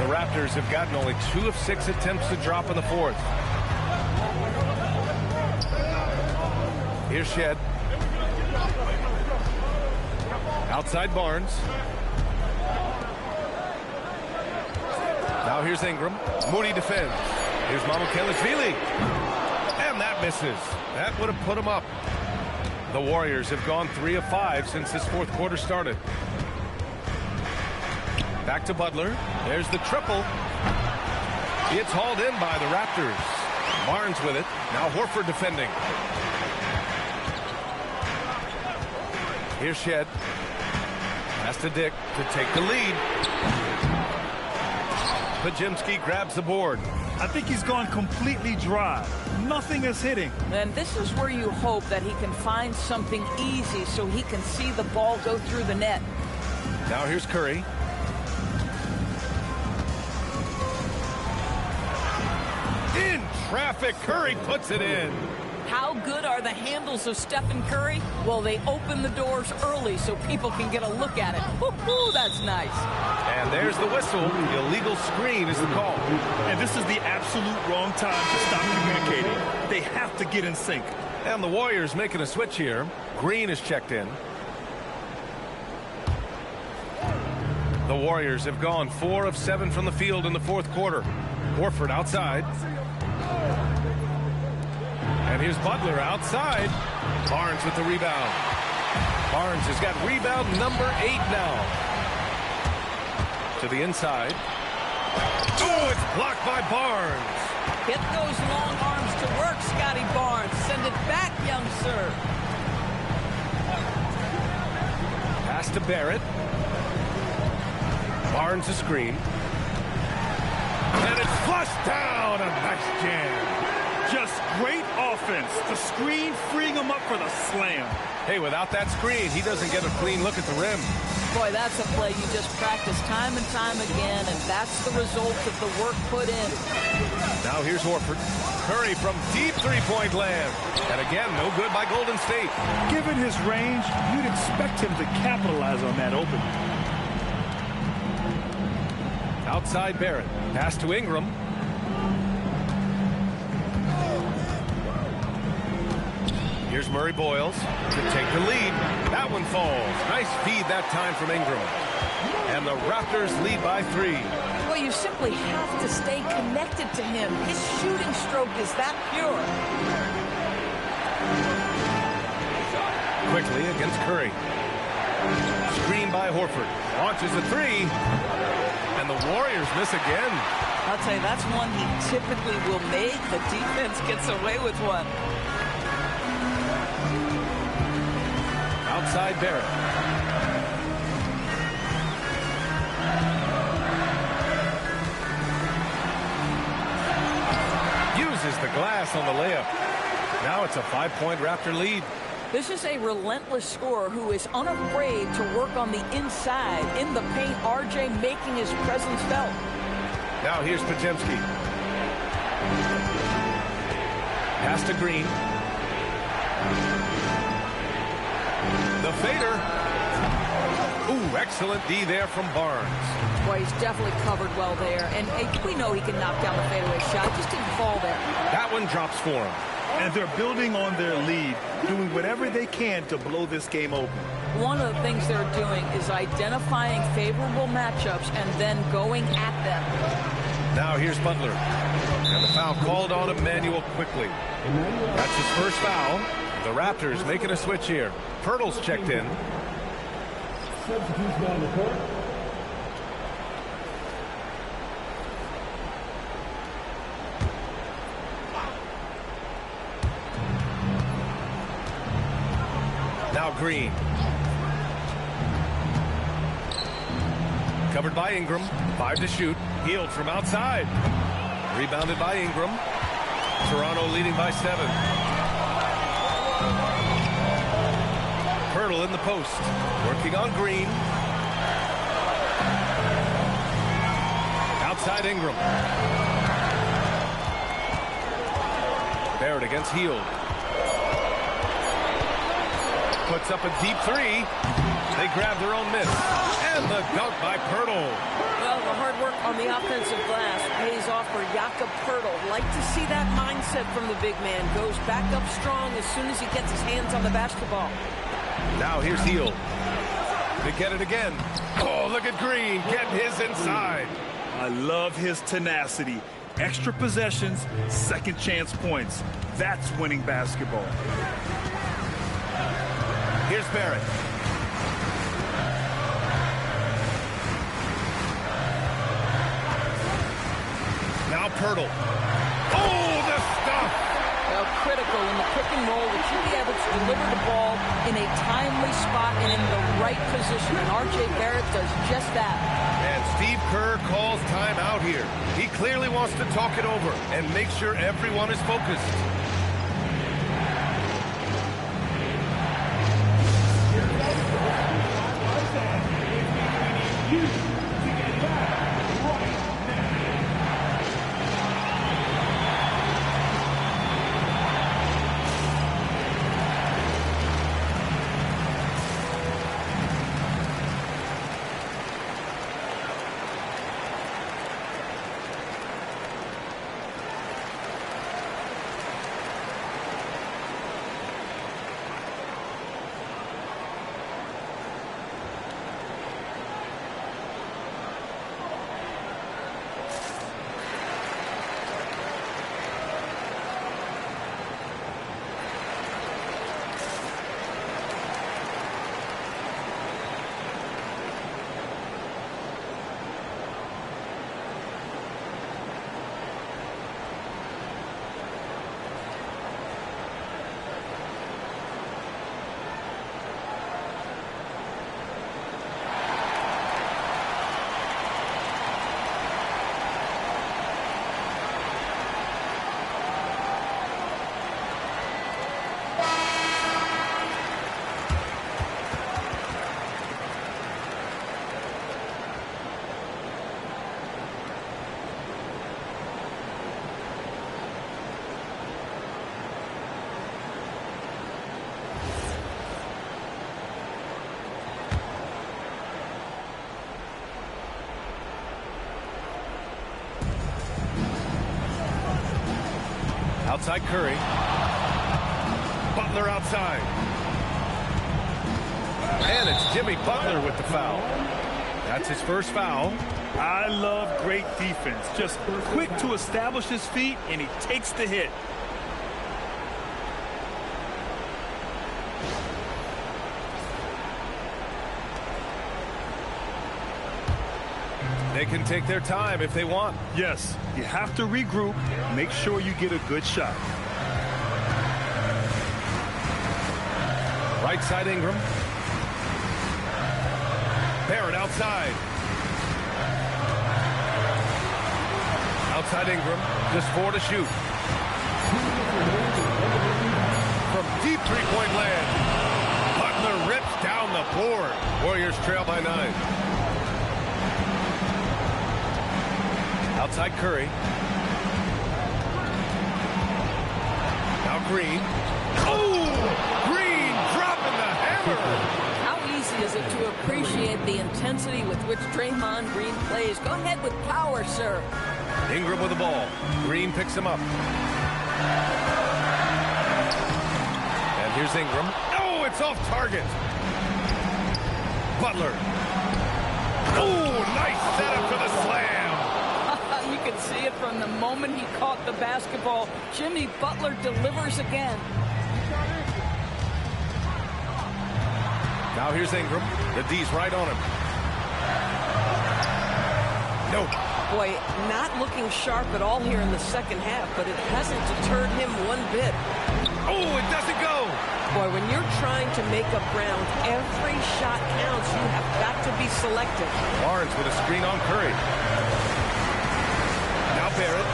The Raptors have gotten only 2 of 6 attempts to drop in the fourth. Here's Shed. Outside Barnes. Now here's Ingram. Moody defends. Here's Mamukelashvili. And that misses. That would have put him up. The Warriors have gone 3 of 5 since this fourth quarter started. Back to Butler. There's the triple. It's hauled in by the Raptors. Barnes with it. Now Horford defending. Here's Shed. Pass to Dick to take the lead. Pajemski grabs the board. I think he's gone completely dry. Nothing is hitting. And this is where you hope that he can find something easy so he can see the ball go through the net. Now here's Curry. In traffic, Curry puts it in. How good are the handles of Stephen Curry? Well, they open the doors early so people can get a look at it. Woo-hoo, that's nice. And there's the whistle. The illegal screen is the call. And this is the absolute wrong time to stop communicating. They have to get in sync. And the Warriors making a switch here. Green is checked in. The Warriors have gone 4 of 7 from the field in the fourth quarter. Horford outside. And here's Butler outside. Barnes with the rebound. Barnes has got rebound number 8 now. To the inside. Oh, it's blocked by Barnes. Get those long arms to work, Scotty Barnes. Send it back, young sir. Pass to Barrett. Barnes a screen. And it's flushed down. A nice jam. Just great offense. The screen freeing him up for the slam. Hey, without that screen, he doesn't get a clean look at the rim. Boy, that's a play you just practice time and time again, and that's the result of the work put in. Now here's Horford. Curry from deep three-point land. And again, no good by Golden State. Given his range, you'd expect him to capitalize on that opening. Outside Barrett. Pass to Ingram. Here's Murray Boyles to take the lead. That one falls. Nice feed that time from Ingram. And the Raptors lead by 3. Well, you simply have to stay connected to him. His shooting stroke is that pure. Quickly against Curry. Screen by Horford. Launches a 3. And the Warriors miss again. I'll tell you, that's one he typically will make. The defense gets away with one. Outside Barrett. Uses the glass on the layup. Now it's a 5-point Raptor lead. This is a relentless scorer who is unafraid to work on the inside. In the paint, RJ making his presence felt. Now here's Pajemski. Pass to Green. The fader. Ooh, excellent D there from Barnes. Boy, he's definitely covered well there. And we know he can knock down the fadeaway shot. Just didn't fall there. That one drops for him. And they're building on their lead, doing whatever they can to blow this game open. One of the things they're doing is identifying favorable matchups and then going at them. Now here's Butler. And the foul called on Emmanuel quickly. That's his first foul. The Raptors making a switch here. Pirtle's checked in. Substitutes down the court. Now Green. Covered by Ingram. 5 to shoot. Healed from outside. Rebounded by Ingram. Toronto leading by 7. Pirtle in the post. Working on Green. Outside Ingram. Barrett against Hield. Puts up a deep 3. They grab their own miss. And the dunk by Pirtle. Well, the hard work on the offensive glass pays off for Jakob Pirtle. Like to see that mindset from the big man. Goes back up strong as soon as he gets his hands on the basketball. Now here's Hield. To get it again. Oh, look at Green getting his inside. I love his tenacity. Extra possessions, second chance points. That's winning basketball. Here's Barrett. Now Pirtle. Oh, the stuff! Well, critical in the pick and roll that you be able to deliver the ball in a timely spot and in the right position. And R.J. Barrett does just that. And Steve Kerr calls timeout here. He clearly wants to talk it over and make sure everyone is focused. Outside Curry. Butler outside. And it's Jimmy Butler with the foul. That's his first foul. I love great defense. Just quick to establish his feet, and he takes the hit. They can take their time if they want. Yes, you have to regroup. Make sure you get a good shot. Right side Ingram. Barrett outside. Outside Ingram. Just 4 to shoot. From deep three-point land. Butler rips down the board. Warriors trail by 9. Outside Curry. Now Green. Oh! Green dropping the hammer! How easy is it to appreciate the intensity with which Draymond Green plays? Go ahead with power, sir. Ingram with the ball. Green picks him up. And here's Ingram. Oh, it's off target. Butler. Oh, nice setup for the slam. You can see it from the moment he caught the basketball. Jimmy Butler delivers again. Now here's Ingram. The D's right on him. No. Boy, not looking sharp at all here in the second half, but it hasn't deterred him one bit. Oh, it doesn't go. Boy, when you're trying to make up ground, every shot counts. You have got to be selective. Barnes with a screen on Curry. Now Barrett.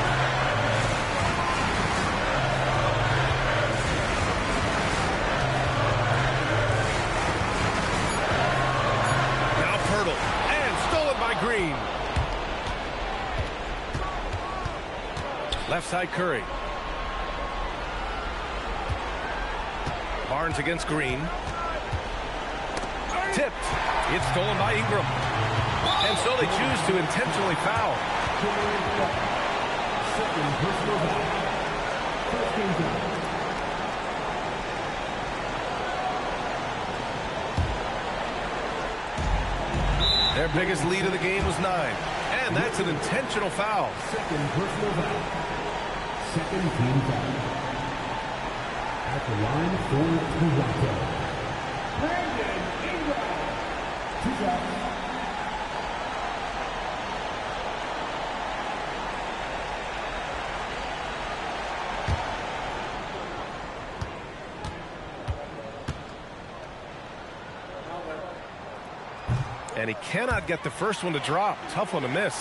Now Pirtle. And stolen by Green. Left side Curry. Barnes against Green. Tipped. It's stolen by Ingram. And so they choose to intentionally foul. Their biggest lead of the game was 9. And that's an intentional foul. Second personal foul. Second team foul. At the line for Toronto. Brandon Ingram. 2 fouls. And he cannot get the first one to drop. Tough one to miss.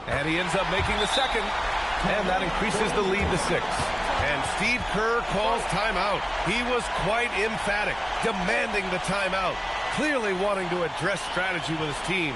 And he ends up making the second. And that increases the lead to 6. And Steve Kerr calls timeout. He was quite emphatic, demanding the timeout, clearly wanting to address strategy with his team.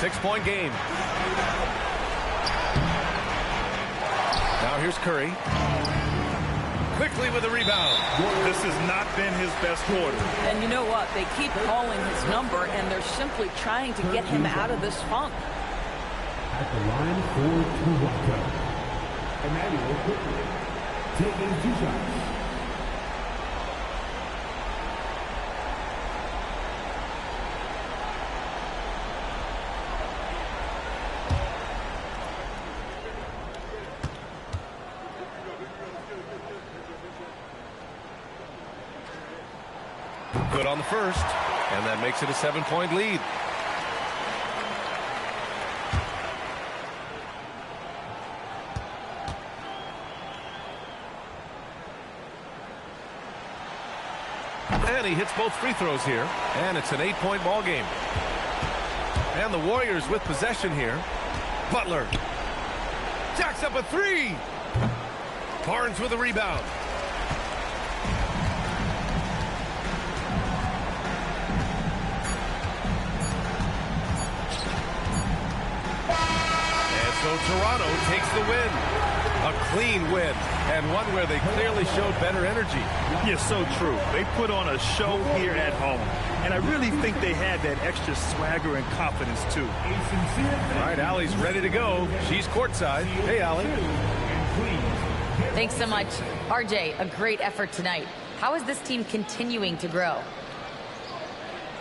Six-point game. Now here's Curry. Quickly with a rebound. This has not been his best quarter. And you know what? They keep calling his number, and they're simply trying to get him out of this funk. At the line for Toronto, Emmanuel quickly taking 2 shots. Good on the first, and that makes it a 7-point lead. And he hits both free throws here, and it's an 8-point ball game. And the Warriors with possession here. Butler jacks up a 3. Barnes with a rebound. So Toronto takes the win. A clean win, and one where they clearly showed better energy. Yeah, so true. They put on a show here at home, and I really think they had that extra swagger and confidence, too. All right, Allie's ready to go. She's courtside. Hey, Allie. Thanks so much. RJ, a great effort tonight. How is this team continuing to grow?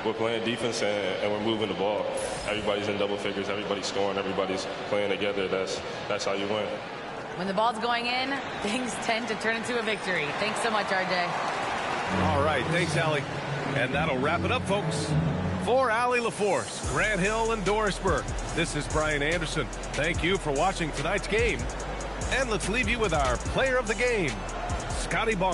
We're playing defense and we're moving the ball. Everybody's in double figures. Everybody's scoring. Everybody's playing together. That's how you win. When the ball's going in, things tend to turn into a victory. Thanks so much, RJ. All right, thanks, Allie. And that'll wrap it up, folks. For Allie LaForce, Grant Hill, and Dorisburg, this is Brian Anderson. Thank you for watching tonight's game. And let's leave you with our player of the game, Scotty Barnes.